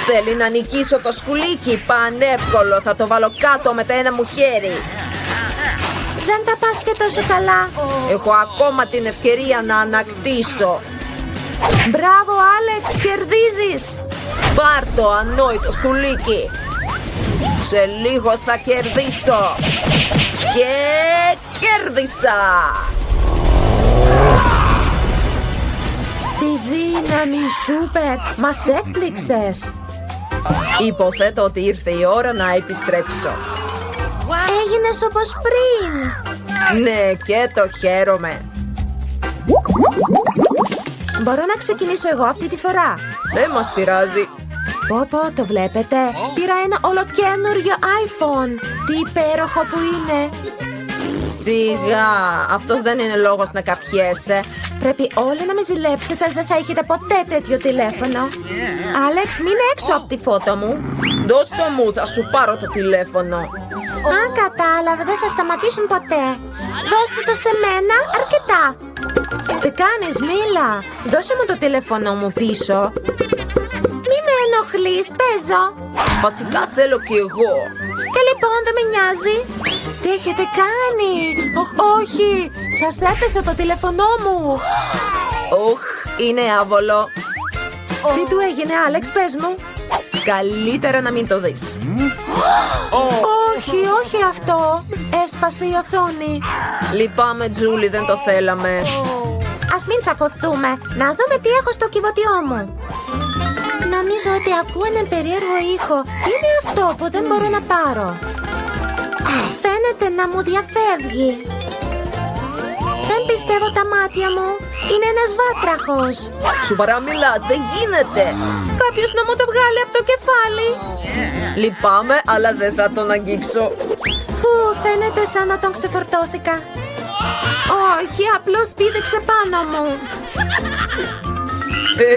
Θέλει να νικήσω το σκουλίκι. Πανεύκολο, θα το βάλω κάτω με το ένα μου χέρι. Δεν τα πας και τόσο καλά. Έχω ακόμα την ευκαιρία να ανακτήσω. Μπράβο, Άλεξ, κερδίζεις. Πάρ' το, ανόητο σκουλίκι. Σε λίγο θα κερδίσω. Και κέρδισα. Τη δύναμη, σούπερ, μας έκπληξες. Υποθέτω ότι ήρθε η ώρα να επιστρέψω. Έγινες όπως πριν. Ναι, και το χαίρομαι. Μπορώ να ξεκινήσω εγώ αυτή τη φορά? Δεν μας πειράζει. Πω, το βλέπετε? Πήρα ένα ολοκένουργιο iPhone. Τι υπέροχο που είναι. Σιγά, αυτός δεν είναι λόγος να καυχέσαι. Πρέπει όλοι να με ζηλέψετε, δεν θα έχετε ποτέ τέτοιο τηλέφωνο. Άλεξ, μείνε έξω από τη φώτο μου. Δώσ' το μου, θα σου πάρω το τηλέφωνο. Αν κατάλαβε, δεν θα σταματήσουν ποτέ. Δώστε το σε μένα, αρκετά. Τι κάνεις, Μίλα? Δώσε μου το τηλέφωνο μου πίσω. Μη με ενοχλείς, παίζω. Βασικά θέλω κι εγώ. Και λοιπόν δεν με νοιάζει. Τι έχετε κάνει? Όχι, σας έπεσε το τηλέφωνό μου. Είναι άβολο. Τι του έγινε, Άλεξ, πες μου. Καλύτερα να μην το δεις. Όχι αυτό. Έσπασε η οθόνη. Λυπάμαι, Τζούλι, δεν το θέλαμε. Ας μην τσακωθούμε. Να δούμε τι έχω στο κυβωτιό μου. Νομίζω ότι ακούω έναν περίεργο ήχο. Τι είναι αυτό που δεν μπορώ να πάρω? Φαίνεται να μου διαφεύγει. Δεν πιστεύω τα μάτια μου. Είναι ένας βάτραχος. Σου παραμιλάς, δεν γίνεται. Κάποιος να μου το βγάλει από το κεφάλι. Λυπάμαι, αλλά δεν θα τον αγγίξω. Φαίνεται σαν να τον ξεφορτώθηκα. Όχι, απλώς πήδηξε πάνω μου.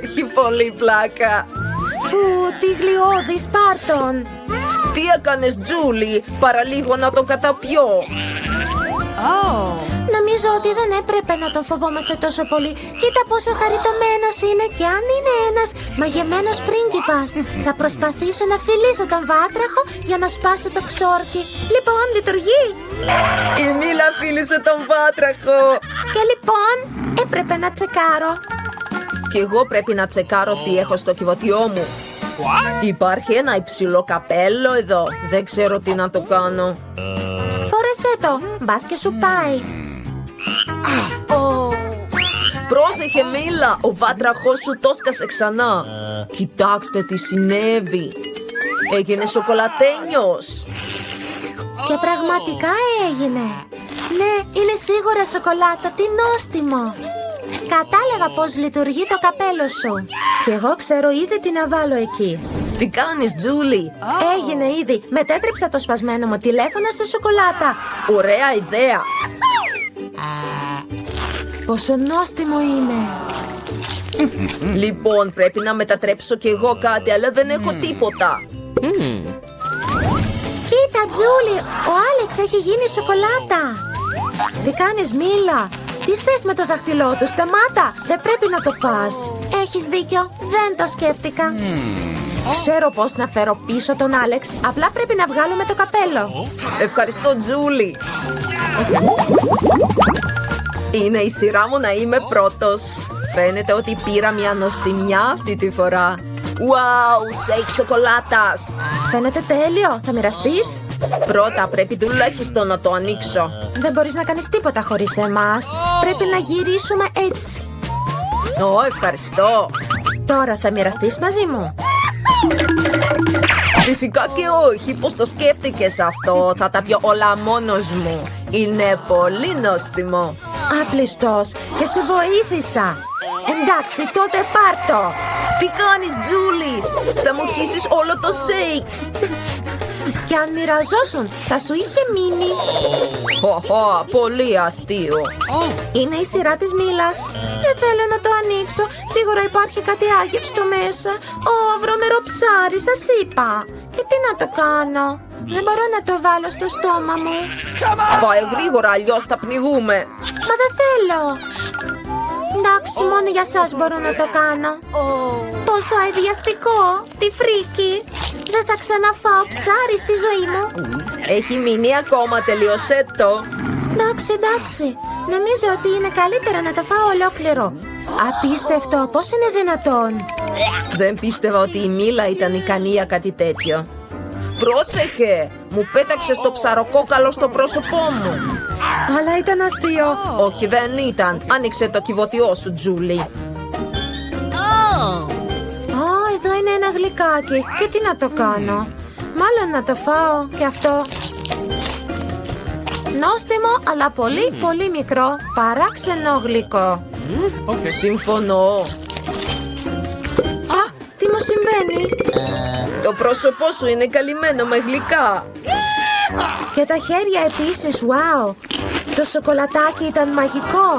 Έχει πολύ πλάκα. Τι γλιώδης, πάρτον. Τι έκανες, Τζούλι? Παραλίγο να τον καταπιώ. Νομίζω ότι δεν έπρεπε να τον φοβόμαστε τόσο πολύ. Κοίτα πόσο χαριτωμένος είναι και αν είναι ένας μαγεμένος πρίγκιπας. Θα προσπαθήσω να φιλήσω τον βάτραχο για να σπάσω το ξόρκι. Λοιπόν, λειτουργεί. Η Μίλα φίλησε τον βάτραχο. Και λοιπόν, έπρεπε να τσεκάρω. Κι εγώ πρέπει να τσεκάρω τι έχω στο κυβωτιό μου. Υπάρχει ένα υψηλό καπέλο εδώ. Δεν ξέρω τι να το κάνω. Φόρεσέ το, μπας και σου πάει. Πρόσεχε, Μίλα, ο βάτραχός σου το σκάσε ξανά. Κοιτάξτε τι συνέβη. Έγινε σοκολατένιος. Και πραγματικά έγινε. Ναι, είναι σίγουρα σοκολάτα, τι νόστιμο. Κατάλαβα πώς λειτουργεί το καπέλο σου. Και εγώ ξέρω ήδη τι να βάλω εκεί. Τι κάνεις, Τζούλι? Έγινε ήδη. Μετέτρεψα το σπασμένο μου τηλέφωνο σε σοκολάτα. Ωραία ιδέα. Πόσο νόστιμο είναι. Λοιπόν, πρέπει να μετατρέψω κι εγώ κάτι, αλλά δεν έχω τίποτα. Κοίτα, Τζούλι, ο Άλεξ έχει γίνει σοκολάτα. Τι κάνεις, Μίλα? Τι θες με το δάχτυλό του? Σταμάτα, δεν πρέπει να το φας. Έχεις δίκιο, δεν το σκέφτηκα. Ξέρω πώς να φέρω πίσω τον Άλεξ. Απλά πρέπει να βγάλουμε το καπέλο. Ευχαριστώ, Τζούλι. Είναι η σειρά μου να είμαι πρώτος. Φαίνεται ότι πήρα μια νοστιμιά αυτή τη φορά. Wow, σέικ σοκολάτας. Φαίνεται τέλειο. Θα μοιραστείς? Πρώτα πρέπει τουλάχιστον να το ανοίξω. Δεν μπορείς να κάνεις τίποτα χωρίς εμάς. Πρέπει να γυρίσουμε έτσι. Ευχαριστώ. Τώρα θα μοιραστείς μαζί μου? Φυσικά και όχι. Πώς το σκέφτηκες αυτό? Θα τα πιω όλα μόνος μου. Είναι πολύ νόστιμο. Άπλιστος. Και σε βοήθησα. Εντάξει, τότε πάρτο. Τι κάνεις, Τζούλι? Θα μου χύσεις όλο το σέικ. Και αν μοιραζόσουν, θα σου είχε μείνει. Πολύ αστείο. Είναι η σειρά της Μίλας. Δεν θέλω να το ανοίξω. Σίγουρα υπάρχει κάτι άγευστο μέσα. Βρωμερό ψάρι, σας είπα. Και τι να το κάνω? Δεν μπορώ να το βάλω στο στόμα μου. Φάε γρήγορα, αλλιώς θα πνιγούμε. Μα δεν θέλω. Εντάξει, μόνο για σας μπορώ να το κάνω. Πόσο αειδιαστικό. Τι φρίκι. Δεν θα ξαναφάω ψάρι στη ζωή μου. Έχει μείνει ακόμα, τελείωσέ το. Εντάξει. Νομίζω ότι είναι καλύτερα να το φάω ολόκληρο. Απίστευτο, πώς είναι δυνατόν? Δεν πίστευα ότι η Μίλα ήταν ικανή για κάτι τέτοιο. Πρόσεχε! Μου πέταξες το ψαροκόκαλο στο πρόσωπό μου. Αλλά ήταν αστείο. Όχι, δεν ήταν. Άνοιξε το κυβωτιό σου, Τζούλι. Εδώ είναι ένα γλυκάκι. Και τι να το κάνω? Μάλλον να το φάω και αυτό. Νόστιμο, αλλά πολύ μικρό. Παράξενο γλυκό. Συμφωνώ. Τι μου συμβαίνει? Το πρόσωπό σου είναι καλυμμένο με γλυκά. Και τα χέρια επίσης, wow. Το σοκολατάκι ήταν μαγικό.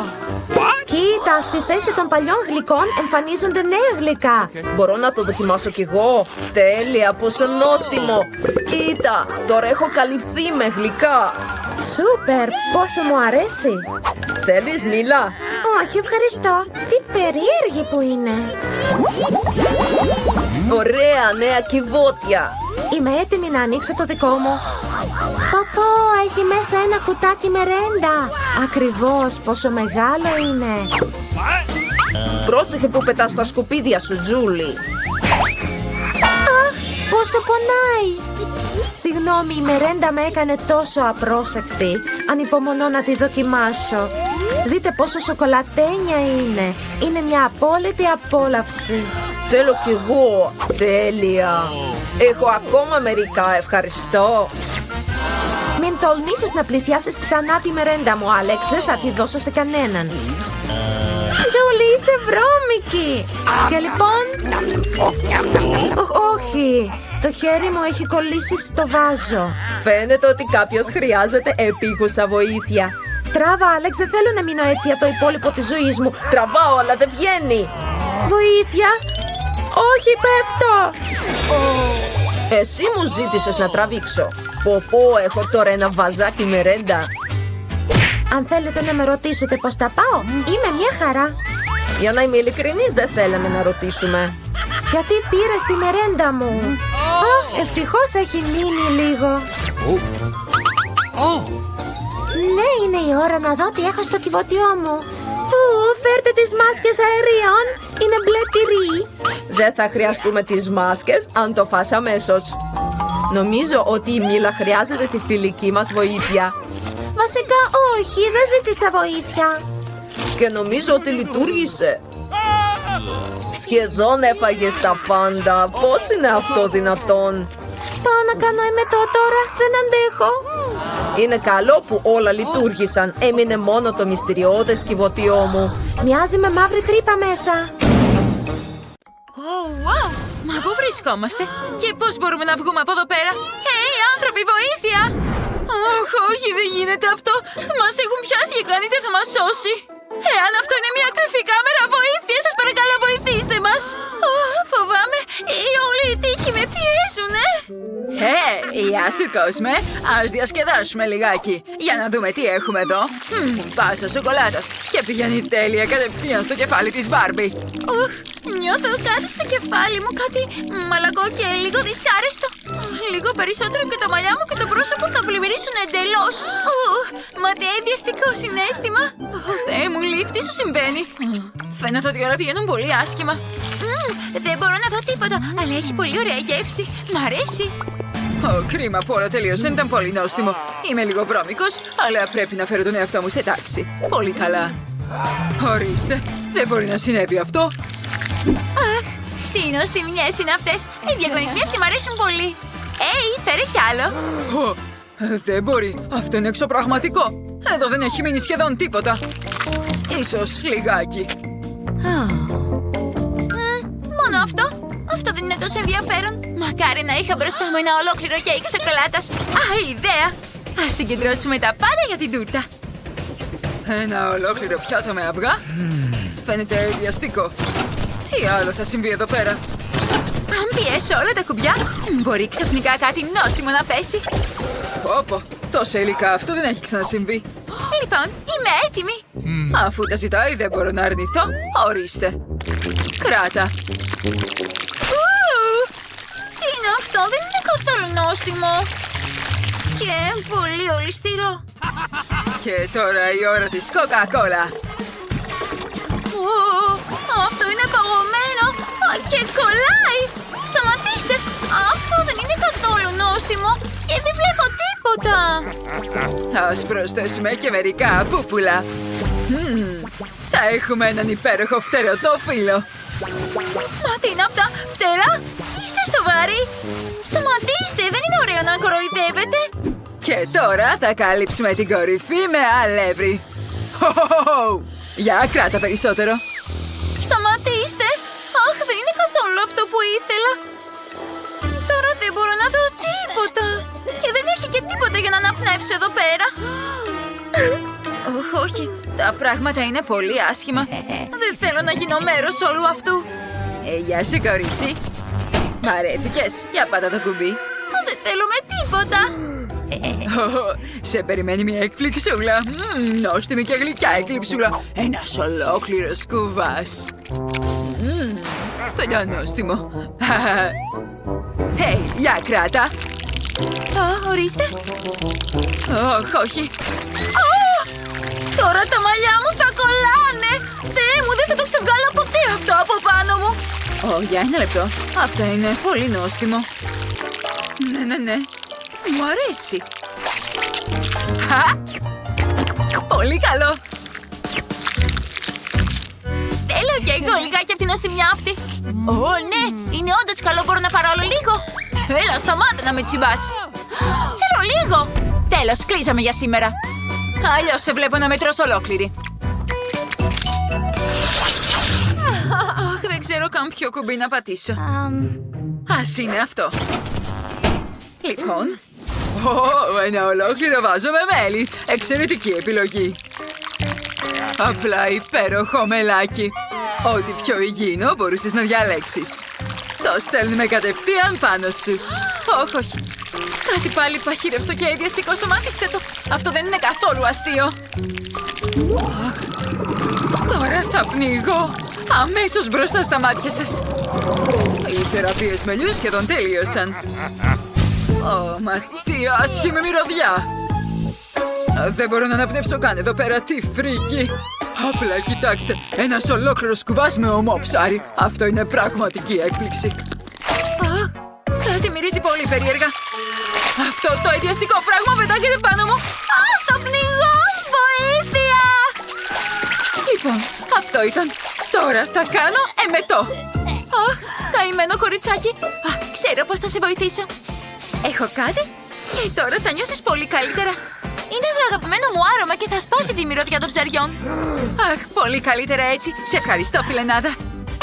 Κοίτα, στη θέση των παλιών γλυκών εμφανίζονται νέα γλυκά. Μπορώ να το δοκιμάσω κι εγώ? Τέλεια, πόσο νόστιμο. Κοίτα, τώρα έχω καλυφθεί με γλυκά. Σούπερ, πόσο μου αρέσει. Θέλεις, Μίλα? Όχι, ευχαριστώ. Τι περίεργη που είναι. Ωραία, νέα κυβότια. Είμαι έτοιμη να ανοίξω το δικό μου. Έχει μέσα ένα κουτάκι μερέντα. Ακριβώς, πόσο μεγάλο είναι. Πρόσεχε που πετάς τα σκουπίδια σου, Τζούλι. Πόσο πονάει. Συγγνώμη, η μερέντα με έκανε τόσο απρόσεκτη. Ανυπομονώ να τη δοκιμάσω. Δείτε πόσο σοκολατένια είναι. Είναι μια απόλυτη απόλαυση. Θέλω κι εγώ. Τέλεια. Έχω ακόμα μερικά, ευχαριστώ. Μην τολμήσεις να πλησιάσεις ξανά τη μερέντα μου, Άλεξ. Δεν θα τη δώσω σε κανέναν. Τζούλι, είσαι βρώμικη. Και λοιπόν... Όχι, το χέρι μου έχει κολλήσει στο βάζο. Φαίνεται ότι κάποιος χρειάζεται επίγουσα βοήθεια. Τράβα, Άλεξ, δεν θέλω να μείνω έτσι για το υπόλοιπο της ζωής μου. Τραβάω, αλλά δεν βγαίνει. Βοήθεια. Όχι, πέφτω. Εσύ μου ζήτησες να τραβήξω. Έχω τώρα ένα βαζάκι μερέντα. Αν θέλετε να με ρωτήσετε πώς τα πάω, είμαι μια χαρά. Για να είμαι ειλικρινής, δεν θέλαμε να ρωτήσουμε. Γιατί πήρες τη μερέντα μου? Ευτυχώς έχει μείνει λίγο. Ναι, είναι η ώρα να δω τι έχω στο κυβωτιό μου. Φέρτε τις μάσκες αερίων. Είναι μπλε τυρί. Δεν θα χρειαστούμε τις μάσκες αν το φας αμέσως. Νομίζω ότι η Μίλα χρειάζεται τη φιλική μας βοήθεια. Βασικά όχι, δεν ζήτησα βοήθεια. Και νομίζω ότι λειτουργήσε. Σχεδόν έφαγες τα πάντα. Πώς είναι αυτό δυνατόν? Πάω να κάνω εμετό τώρα, δεν αντέχω. Είναι καλό που όλα λειτουργήσαν. Έμεινε μόνο το μυστηριώδες κυβωτιό μου. Μοιάζει με μαύρη τρύπα μέσα. Wow! Μα πού βρισκόμαστε? Και πώς μπορούμε να βγούμε από εδώ πέρα? Άνθρωποι, βοήθεια! Όχι, δεν γίνεται αυτό. Μας έχουν πιάσει και κανείς δεν θα μας σώσει. Εάν αυτό είναι μια κρυφή κάμερα, βοήθεια! Σας παρακαλώ, βοηθήστε μας! Φοβάμαι, οι όλοι οι τείχοι με πιέζουνε. Γεια σου κόσμε. Ας διασκεδάσουμε λιγάκι. Για να δούμε τι έχουμε εδώ. Πάστα σοκολάτας. Και πηγαίνει τέλεια κατευθείαν στο κεφάλι της Μπάρμπι. Νιώθω κάτι στο κεφάλι μου, κάτι μαλακό και λίγο δυσάρεστο. Λίγο περισσότερο και τα μαλλιά μου και το πρόσωπο θα πλημμυρίσουν εντελώς. Ματαιέδιαστικό συναίσθημα. Θεέ μου, Λιβ, τι σου συμβαίνει? Φαίνεται ότι όλα πηγαίνουν πολύ άσχημα. Δεν μπορώ να δω τίποτα, αλλά έχει πολύ ωραία γεύση. Μ' αρέσει. Κρίμα που όλα τελείωσαν, ήταν πολύ νόστιμο. Είμαι λίγο βρώμικος, αλλά πρέπει να φέρω τον εαυτό μου σε τάξη. Πολύ καλά. Ορίστε, δεν μπορεί να συνέβη αυτό. Αχ, τι νοστιμιές είναι αυτές. Οι διαγωνισμοί αυτοί μ' αρέσουν πολύ. Φέρε κι άλλο. Δεν μπορεί, αυτό είναι εξωπραγματικό. Εδώ δεν έχει μείνει σχεδόν τίποτα. Ίσως λιγάκι. Μόνο αυτό. Αυτό δεν είναι τόσο ενδιαφέρον. Μακάρι να είχα μπροστά μου ένα ολόκληρο κέικ σοκολάτας. Ιδέα! Ας συγκεντρώσουμε τα πάντα για την τούρτα. Ένα ολόκληρο πιάτο με αυγά. Φαίνεται ιδιαστικό. Τι άλλο θα συμβεί εδώ πέρα? Αν πιέσω όλα τα κουμπιά, μπορεί ξαφνικά κάτι νόστιμο να πέσει. Πω, τόσα υλικά, αυτό δεν έχει ξανασυμβεί. Λοιπόν, είμαι έτοιμη. Αφού τα ζητάει, δεν μπορώ να αρνηθώ. Ορίστε. Κράτα. Τι είναι αυτό? Δεν είναι καθόλου νόστιμο. Και πολύ ολισθηρό. Και τώρα η ώρα της Coca-Cola. Αυτό είναι παγωμένο και κολλάει. Σταματήστε. Αυτό δεν είναι καθόλου νόστιμο και δεν βλέπω τίποτα. Ας προσθέσουμε και μερικά πούπουλα. Θα έχουμε έναν υπέροχο φτερωτό φύλλο. Μα τι είναι αυτά? Φτερά? Είστε σοβαροί? Σταματήστε, δεν είναι ωραίο να κοροϊδεύετε. Και τώρα θα καλύψουμε την κορυφή με αλεύρι. Για κράτα περισσότερο. Σταματήστε. Αχ, δεν είναι καθόλου αυτό που ήθελα. Τώρα δεν μπορώ να δω τίποτα. Και δεν έχει και τίποτα για να αναπνεύσω εδώ πέρα. Όχι, τα πράγματα είναι πολύ άσχημα. Δεν θέλω να γίνω μέρος όλου αυτού. Γεια σου, κορίτσι. Βαρέθηκες? Για πάτα το κουμπί. Δεν θέλουμε τίποτα. Σε περιμένει μια εκπληξούλα. Νόστιμη και γλυκιά εκπληξούλα. Ένας ολόκληρος κουβάς. Πεντανόστιμο. Για κράτα. Ορίστε. Όχι. Τώρα τα μαλλιά μου θα κολλάνε. Θεέ μου, δεν θα το ξεβγάλω ποτέ αυτό από πάνω μου. Για ένα λεπτό. Αυτό είναι πολύ νόστιμο. Ναι. Μου αρέσει. Πολύ καλό. Θέλω και εγώ λιγάκι από την νοστιμιά αυτή. Ναι, είναι όντως καλό. Μπορώ να πάρω άλλο λίγο? Έλα, σταμάτα να με τσιμπάς. Θέλω λίγο. Τέλος, κλείσαμε για σήμερα. Αλλιώς σε βλέπω να με τρως ολόκληρη. Αχ, δεν ξέρω καν ποιο κουμπί να πατήσω. Ας είναι αυτό. Λοιπόν. Ένα ολόκληρο βάζο με μέλι. Εξαιρετική επιλογή. Απλά υπέροχο μελάκι. Ό,τι πιο υγιεινό μπορούσες να διαλέξεις. Το στέλνουμε κατευθείαν πάνω σου. Όχι. Κάτι πάλι παχύρευστο και ιδιαστικό. Σταματήστε το. Αυτό δεν είναι καθόλου αστείο. Τώρα θα πνίγω. Αμέσως μπροστά στα μάτια σας. Οι θεραπείες μελιού σχεδόν τέλειωσαν. Μα τι άσχημη μυρωδιά. Δεν μπορώ να αναπνεύσω καν εδώ πέρα. Τι φρίκι. Απλά κοιτάξτε. Ένας ολόκληρος κουβάς με ομό ψάρι. Αυτό είναι πραγματική έκπληξη. Κάτι μυρίζει πολύ περίεργα. Αυτό το ιδιαστικό πράγμα πετάγεται πάνω μου. Θα πνιγώ. Βοήθεια. Λοιπόν, αυτό ήταν. Τώρα θα κάνω εμετό. Καημένο κοριτσάκι. Ξέρω πώς θα σε βοηθήσω. Έχω κάτι και τώρα θα νιώσεις πολύ καλύτερα. Είναι το αγαπημένο μου άρωμα και θα σπάσει τη μυρωδιά των ψαριών. Αχ, πολύ καλύτερα έτσι. Σε ευχαριστώ, φιλενάδα.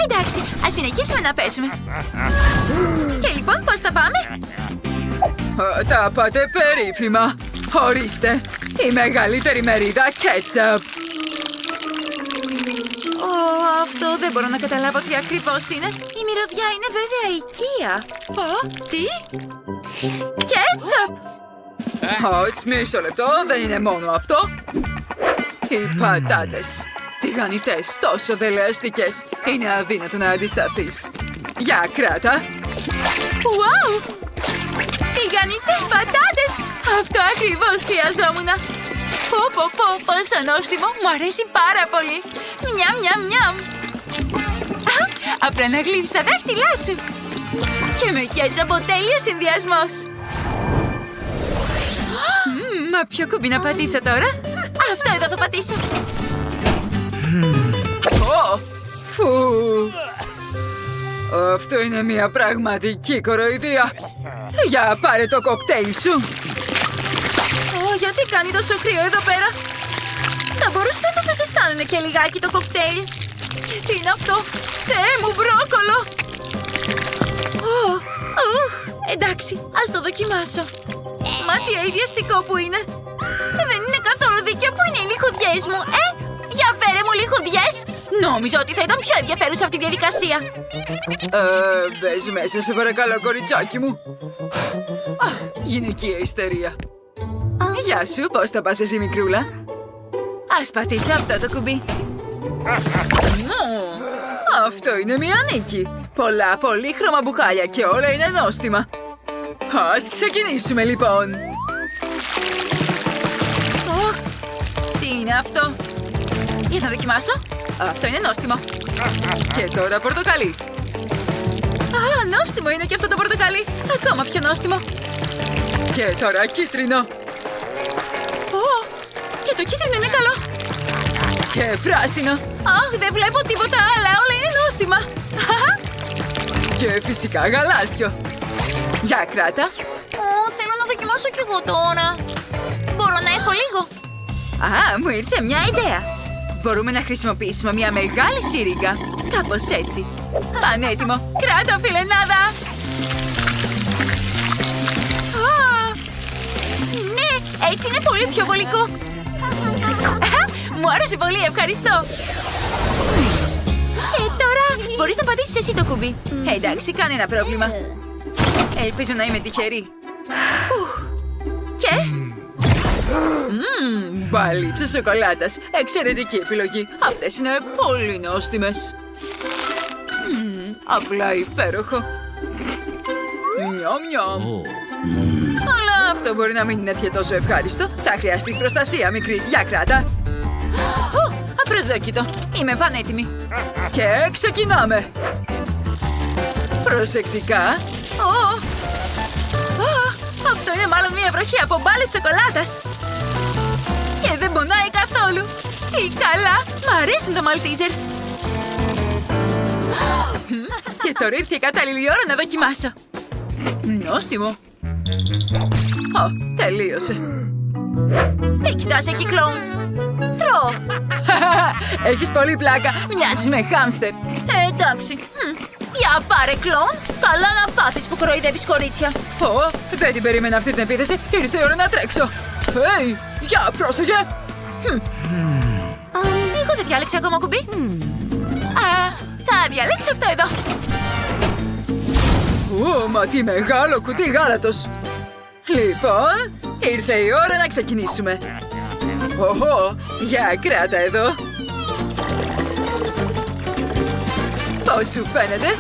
Εντάξει, ας συνεχίσουμε να παίζουμε. Και λοιπόν, πώς θα πάμε? Τα πάτε περίφημα. Ορίστε, η μεγαλύτερη μερίδα κέτσαπ. Αυτό δεν μπορώ να καταλάβω τι ακριβώς είναι. Η μυρωδιά είναι βέβαια οικία. Τι? Κέτσαπ! Μισό λεπτό, δεν είναι μόνο αυτό. Οι πατάτες. Τηγανιτές, τόσο δελεαστικές. Είναι αδύνατο να αντισταθείς. Για κράτα. Wow! Τηγανιτές πατάτες! Αυτό ακριβώς χρειαζόμουν. Πω, πόσο νόστιμο. Μου αρέσει πάρα πολύ. Μιαμ, μιαμ, μιαμ. Απλά να γλύψεις τα δάχτυλά σου. Και με κέτσαπ ο τέλειος συνδυασμός. Μα ποιο κουμπί να πατήσω τώρα? Αυτό εδώ θα πατήσω. Φου. Αυτό είναι μια πραγματική κοροϊδία. Για πάρε το κοκτέιλ σου. Γιατί κάνει τόσο κρύο εδώ πέρα? Θα μπορούσατε να το ζεστάνουνε και λιγάκι το κοκτέιλ. Τι είναι αυτό? Θεέ μου, μπρόκολο! Εντάξει, ας το δοκιμάσω. Μα τι αειδιαστικό που είναι. Δεν είναι καθόλου δίκαιο. Πού είναι οι λιχουδιές μου? Για φέρε μου λιχουδιές. Νόμιζα ότι θα ήταν πιο ενδιαφέρουσα αυτή η διαδικασία. Μπες μέσα, σε παρακαλώ, κοριτσάκι μου. Γυναικεία ιστερία. Γεια σου, πώς θα πας εσύ, μικρούλα? Ας πατήσω αυτό το κουμπί. Αυτό είναι μια νίκη. Πολλά πολύχρωμα μπουκάλια και όλα είναι νόστιμα. Ας ξεκινήσουμε λοιπόν. Τι είναι αυτό? Για να δοκιμάσω. Αυτό είναι νόστιμο. Και τώρα πορτοκαλί. Νόστιμο είναι και αυτό το πορτοκαλί. Ακόμα πιο νόστιμο. Και τώρα κίτρινο. Και το κίτρινο είναι καλό. Και πράσινο. Δεν βλέπω τίποτα άλλα. Όλα είναι νόστιμα. Και φυσικά γαλάζιο. Για κράτα. Θέλω να δοκιμάσω κι εγώ τώρα. Μπορώ να έχω λίγο? Μου ήρθε μια ιδέα. Μπορούμε να χρησιμοποιήσουμε μια μεγάλη σύριγγα. Κάπως έτσι. Πανέτοιμο. Κράτα, φιλενάδα. Ναι, έτσι είναι πολύ πιο βολικό. Μου άρεσε πολύ, ευχαριστώ. Και τώρα μπορείς να πατήσεις εσύ το κουμπί. Εντάξει, κανένα πρόβλημα. Ελπίζω να είμαι τυχερή. Και... Μπαλίτσα σοκολάτας. Εξαιρετική επιλογή. Αυτές είναι πολύ νόστιμες. Απλά υπέροχο. Νιαμ, νιαμ. Αλλά αυτό μπορεί να μην είναι και τόσο ευχάριστο. Θα χρειαστείς προστασία, μικρή. Για κράτα. Απροσδόκητο. Είμαι πανέτοιμη. Και ξεκινάμε. Προσεκτικά. Αυτό είναι μάλλον μια βροχή από μπάλες σοκολάτας. Και δεν πονάει καθόλου. Τι καλά. Μ' αρέσουν τα Maltesers. Και τώρα ήρθε η κατάλληλη ώρα να δοκιμάσω. Νόστιμο. Τελείωσε. Τι κοιτάς εκεί, κλόουν? Τρώω. Έχεις πολύ πλάκα. Μοιάζεις με χάμστερ. Εντάξει. Για πάρε, κλόουν. Καλά να πάθεις που κοροϊδεύεις κορίτσια. Δεν την περίμενα αυτή την επίθεση. Ήρθε η ώρα να τρέξω. Για πρόσεχε. Εγώ δεν διάλεξα ακόμα κουμπί. Θα διαλέξω αυτό εδώ. Μα τι μεγάλο κουτί γάλατος. Λοιπόν, ήρθε η ώρα να ξεκινήσουμε. Για κράτα εδώ. Πώς σου φαίνεται?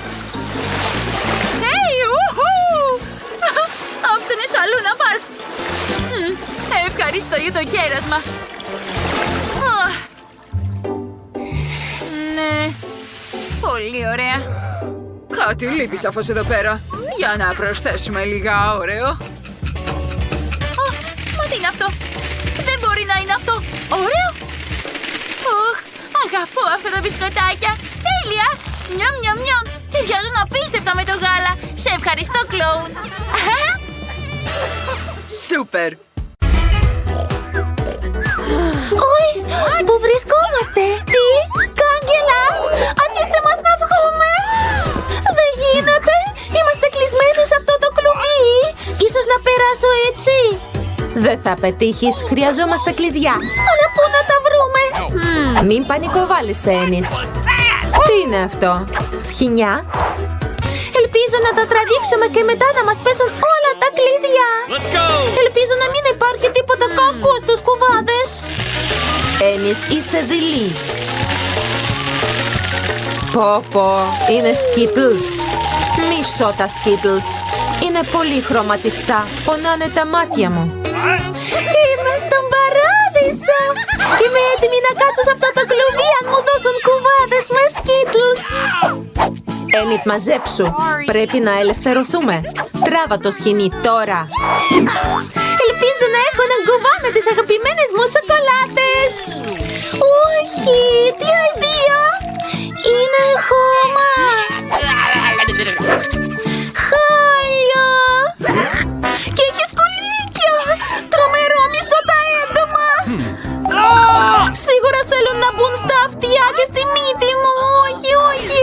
Αυτό είναι σαν Λούνα Παρκ. Ευχαριστώ για το κέρασμα. Ναι, πολύ ωραία. Κάτι λείπει σαφώς εδώ πέρα. Για να προσθέσουμε λίγα ωραίο. Μα τι είναι αυτό? Δεν μπορεί να είναι αυτό. Ωραίο. Αγαπώ αυτά τα μπισκοτάκια. Τέλεια. Νιαμ, νιαμ, νιαμ. Ταιριάζουν απίστευτα με το γάλα. Σε ευχαριστώ, κλόουν. Σούπερ. Πού βρισκόμαστε? Τι? Κάγκελα! Αφήστε μας να βγούμε! Δεν γίνεται! Είμαστε κλεισμένοι σε αυτό το κλουβί! Ίσως να περάσω έτσι! Δεν θα πετύχεις, χρειαζόμαστε κλειδιά. Αλλά πού να τα βρούμε? Μην πανικοβάλλεις, Ένιτ. Τι είναι αυτό? Σχοινιά? Ελπίζω να τα τραβήξουμε και μετά να μας πέσουν όλα τα κλειδιά. Ελπίζω να μην υπάρχει τίποτα κακό στους κουβάδες. Ένιτ, είσαι δειλή. Πω, είναι Skittles. Μισώ τα Skittles. Είναι πολύ χρωματιστά. Πονάνε τα μάτια μου. Είμαι στον παράδεισο. Είμαι έτοιμη να κάτσω σε αυτό το κλουβί αν μου δώσουν κουβάδες με Skittles. Ένιτ, μαζέψου. Πρέπει να ελευθερωθούμε. Τράβα το σκηνή τώρα. Ελπίζω να έχω έναν κουβά με τις αγαπημένες μου σοκολάτες. Όχι, τι αηδία. Είναι χώμα. Χάλια. Και έχει σκουλίκια. Τρομερό, μισώ τα έντομα. Σίγουρα θέλουν να μπουν στα αυτιά και στη μύτη μου. Όχι, όχι.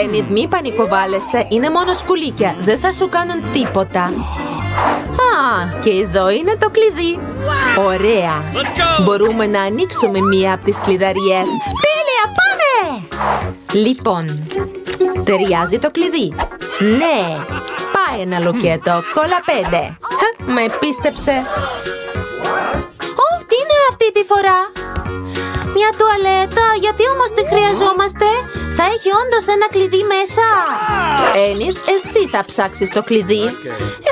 Ένιτ, μη πανικοβάλλεσαι. Είναι μόνο σκουλίκια. Δεν θα σου κάνουν τίποτα. Και εδώ είναι το κλειδί. Ωραία. Μπορούμε να ανοίξουμε μία από τις κλειδαριές. Τέλεια, πάμε. Λοιπόν, ταιριάζει το κλειδί. Ναι. Πάει ένα λουκέτο. Κόλλα 5. Με πίστεψε. Τι είναι αυτή τη φορά? Μια τουαλέτα, γιατί όμως τη χρειαζόμαστε? Θα έχει όντως ένα κλειδί μέσα. Ένιτ, εσύ θα ψάξεις το κλειδί.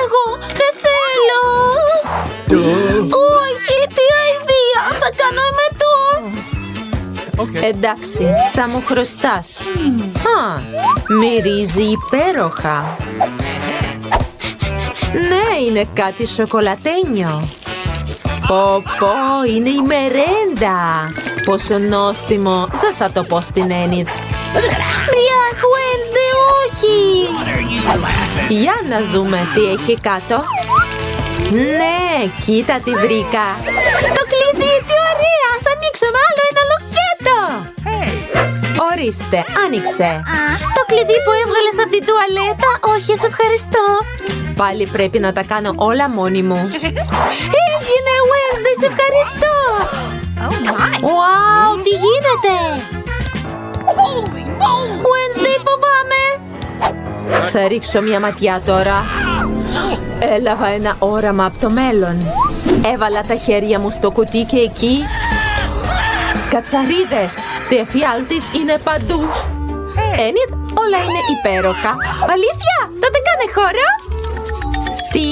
Εγώ δεν θέλω. Όχι, τι αηδία. Θα κάνω εμετό. Εντάξει, θα μου χρωστάς. Μυρίζει υπέροχα. Ναι, είναι κάτι σοκολατένιο. Πω, είναι η μερέντα. Πόσο νόστιμο. Δεν θα το πω στην Ένιτ. Μπριάχ, Wednesday, όχι. Για να δούμε τι έχει κάτω. Ναι, κοίτα τι βρήκα. Το κλειδί, τι ωραία. Ας ανοίξουμε άλλο ένα λουκέτο. Ορίστε, άνοιξε. Το κλειδί που έβγαλες από την τουαλέτα. Όχι, σε ευχαριστώ. Πάλι πρέπει να τα κάνω όλα μόνη μου. Έγινε, Wednesday, σε ευχαριστώ. Wow, τι γίνεται? Wednesday, φοβάμαι. Θα ρίξω μια ματιά τώρα. Έλαβα ένα όραμα από το μέλλον. Έβαλα τα χέρια μου στο κουτί και εκεί... Κατσαρίδες! Το εφιάλτης είναι παντού. Ένιτ, όλα είναι υπέροχα. Αλήθεια, τότε κάνε χώρο. Τι?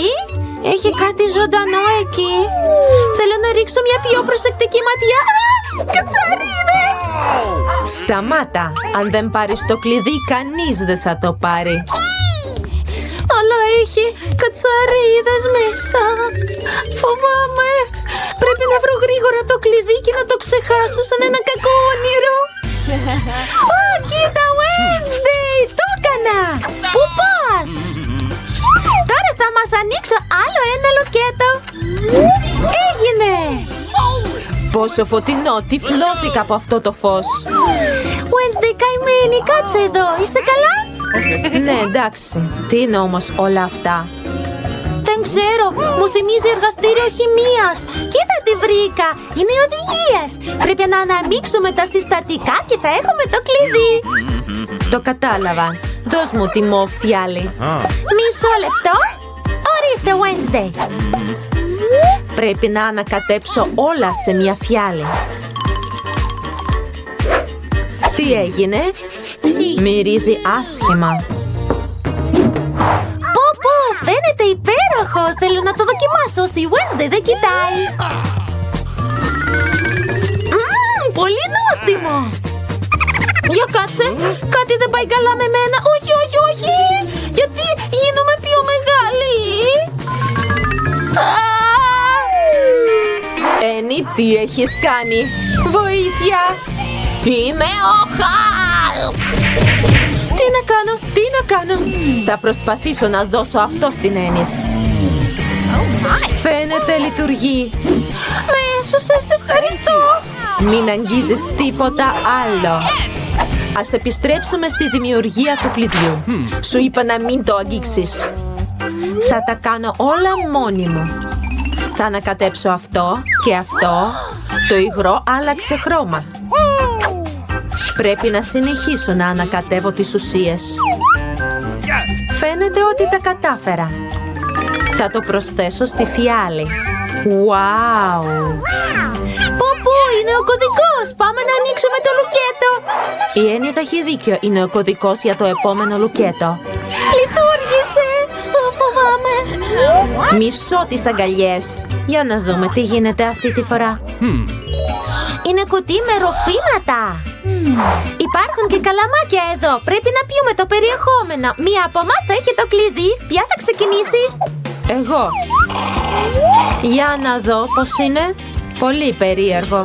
Έχει κάτι ζωντανό εκεί. Θέλω να ρίξω μια πιο προσεκτική ματιά. Κατσαρίδες! Σταμάτα. Αν δεν πάρεις το κλειδί, κανείς δεν θα το πάρει. Αλλά έχει κατσαρίδες μέσα. Φοβάμαι. Πρέπει να βρω γρήγορα το κλειδί και να το ξεχάσω σαν ένα κακό όνειρο. Κοίτα, Wednesday! Το έκανα! Πού πας? Τώρα θα μας ανοίξω άλλο ένα λουκέτο. Έγινε! Πόσο φωτεινό, τυφλώθηκα από αυτό το φως. Wednesday, καημένη, κάτσε εδώ. Είσαι καλά? Ναι, εντάξει. Τι είναι όμως όλα αυτά? Δεν ξέρω. Μου θυμίζει εργαστήριο χημείας. Κοίτα τι βρήκα. Είναι οι οδηγίες. Πρέπει να αναμίξουμε τα συστατικά και θα έχουμε το κλειδί. Το κατάλαβα. Δώσ' μου τη μοβ φιάλη. Μισό λεπτό. Ορίστε, Wednesday. Πρέπει να ανακατέψω όλα σε μια φιάλη. Τι έγινε? Μυρίζει άσχημα. Πω, φαίνεται υπέροχο. Θέλω να το δοκιμάσω όσοι η Wednesday δεν κοιτάει. Πολύ νόστιμο. Για κάτσε. Κάτι δεν πάει καλά με μένα. Όχι, όχι, όχι. Γιατί γίνομαι πιο μεγάλη. Ένι, τι έχεις κάνει? Βοήθεια! Είμαι ο Χαλκ. Τι να κάνω? Θα προσπαθήσω να δώσω αυτό στην Ένιτ. Φαίνεται λειτουργεί. Με έσωσες, ευχαριστώ. Μην αγγίζεις τίποτα άλλο. Ας επιστρέψουμε στη δημιουργία του κλειδιού. Σου είπα να μην το αγγίξεις. Θα τα κάνω όλα μόνη μου. Θα ανακατέψω αυτό και αυτό. Το υγρό άλλαξε χρώμα. Πρέπει να συνεχίσω να ανακατεύω τις ουσίες. Φαίνεται ότι τα κατάφερα. Θα το προσθέσω στη φιάλη. Wow! Πού είναι ο κωδικός! Πάμε να ανοίξουμε το λουκέτο! Η Έννη έχει δίκιο. Είναι ο κωδικός για το επόμενο λουκέτο. Λειτουργήσε! Φοβάμαι! Μισώ τις αγκαλιές. Για να δούμε τι γίνεται αυτή τη φορά. Είναι κουτί με ροφήματα! Υπάρχουν και καλαμάκια εδώ! Πρέπει να πιούμε το περιεχόμενο! Μία από εμάς θα έχει το κλειδί! Ποια θα ξεκινήσει? Εγώ. Για να δω πώς είναι. Πολύ περίεργο.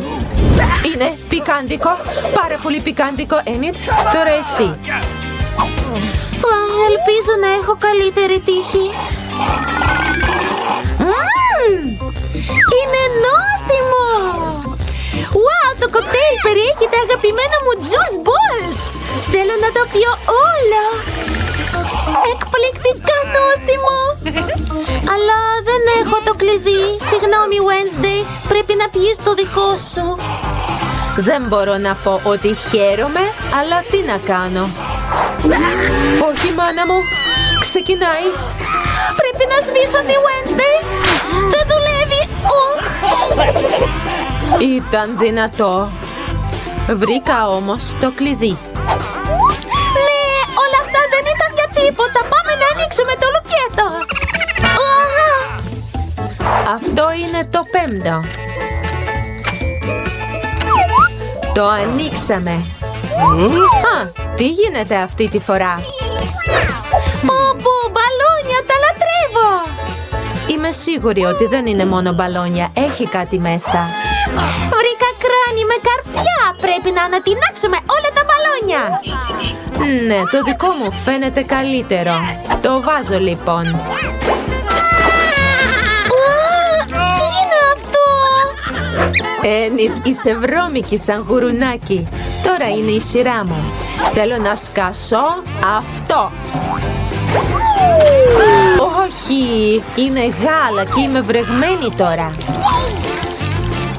Είναι πικάντικο. Πάρα πολύ πικάντικο, Ένιτ. Τώρα εσύ. Ελπίζω να έχω καλύτερη τύχη. Είναι νόστιμο! Wow, το κοκτέιλ περιέχει τα αγαπημένα μου juice balls! Θέλω να το πιω όλο! Εκπληκτικά νόστιμο! Αλλά δεν έχω το κλειδί. Συγγνώμη, Wednesday. Πρέπει να πιείς το δικό σου. Δεν μπορώ να πω ότι χαίρομαι, αλλά τι να κάνω. Όχι, μάνα μου. Ξεκινάει. Πρέπει να σβήσω τη Wednesday. Δεν δουλεύει. Ήταν δυνατό. Βρήκα όμως το κλειδί. Ναι, όλα αυτά δεν ήταν για τίποτα. Πάμε να ανοίξουμε το λουκέτο. Αυτό είναι το 5ο. Το ανοίξαμε. Τι γίνεται αυτή τη φορά? Πω, μπαλόνια, τα λατρεύω. Είμαι σίγουρη ότι δεν είναι μόνο μπαλόνια. Έχει κάτι μέσα. Βρήκα κράνη με καρφιά. Πρέπει να ανατινάξουμε όλα τα μπαλόνια. Ναι, το δικό μου φαίνεται καλύτερο. Το βάζω λοιπόν. Τι είναι αυτό? Ένι, είσαι βρώμικη σαν γουρουνάκι. Τώρα είναι η σειρά μου. Θέλω να σκάσω αυτό. Όχι, είναι γάλα και είμαι βρεγμένη τώρα.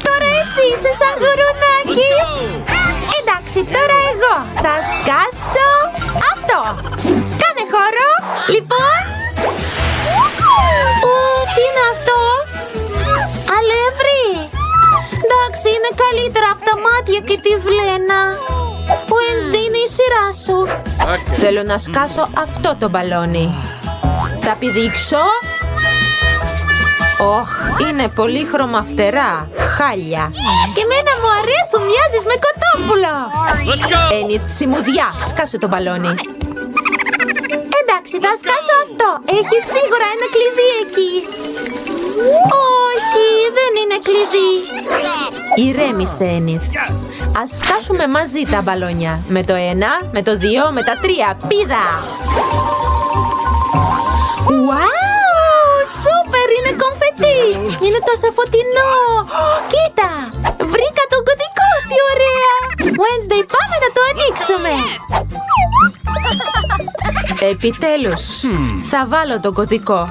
Τώρα εσύ είσαι σαν γουρουνάκι. Εντάξει, τώρα εγώ θα σκάσω αυτό. Κάνε χώρο. Λοιπόν. Τι είναι αυτό? Αλεύρι. Εντάξει, είναι καλύτερα από τα μάτια και τη βλένα. Wednesday, είναι η σειρά σου. Θέλω να σκάσω αυτό το μπαλόνι. Θα πηδήξω. Είναι πολύ χρωμαφτερά. Χάλια. Και εμένα μου αρέσουν, μοιάζεις με κοτόπουλο. Ένι, τσιμουδιά, σκάσε το μπαλόνι. Εντάξει, θα σκάσω αυτό. Έχει σίγουρα ένα κλειδί εκεί. Όχι, δεν είναι κλειδί. Ηρέμησε, Ένι. Ας σκάσουμε μαζί τα μπαλόνια. Με το 1, με το 2, με τα 3. Πήδα! Wow, σούπερ, είναι κομφετί. Είναι τόσο φωτεινό. Κοίτα, βρήκα τον κωδικό, τι ωραία. Wednesday, πάμε να το ανοίξουμε. Επιτέλους, θα βάλω το κωδικό.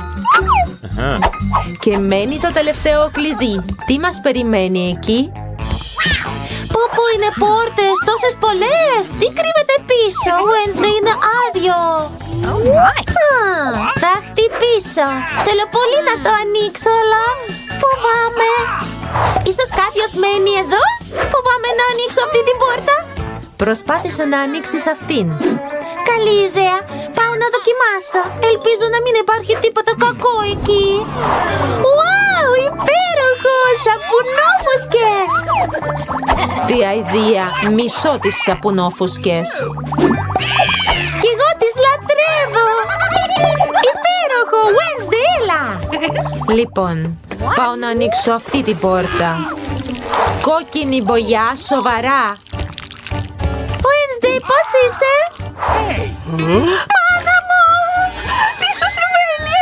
Και μένει το τελευταίο κλειδί. Τι μας περιμένει εκεί? Πού είναι πόρτες, τόσες πολλές. Τι κρύβεται πίσω? Wednesday, είναι άδειο. Θα χτυπήσω. Θέλω πολύ να το ανοίξω, αλλά φοβάμαι. Ίσως κάποιος μένει εδώ. Φοβάμαι να ανοίξω αυτή την πόρτα. Προσπάθησε να ανοίξεις αυτήν. Καλή ιδέα. Πάω να δοκιμάσω. Ελπίζω να μην υπάρχει τίποτα κακό εκεί. Wow, υπέροχο! Σαπουνόφουσκες! Τι αηδία, μισώ τις σαπουνόφουσκες. Κι εγώ τις λατρεύω! Υπέροχο! Wednesday, έλα! Λοιπόν, πάω να ανοίξω αυτή την πόρτα. Κόκκινη μπογιά, σοβαρά. Wednesday, πώς είσαι? Μάνα μου! Τι σου συμβαίνει?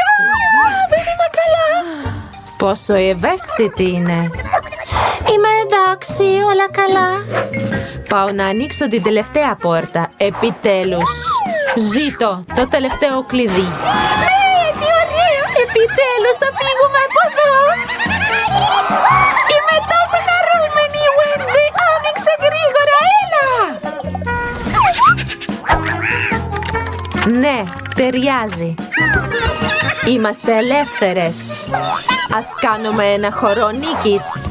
Δεν είμαι καλά! Πόσο ευαίσθητη είναι. Είμαι εντάξει, όλα καλά. Πάω να ανοίξω την τελευταία πόρτα. Επιτέλους. Ζήτω το τελευταίο κλειδί. Ναι, τι ωραίο! Επιτέλους θα φύγουμε από εδώ! Είμαι τόσο χαρούμενη, Wednesday! Άνοιξε γρήγορα, έλα! Ναι, ταιριάζει. Είμαστε ελεύθερες. Ας κάνουμε ένα χορό νίκης.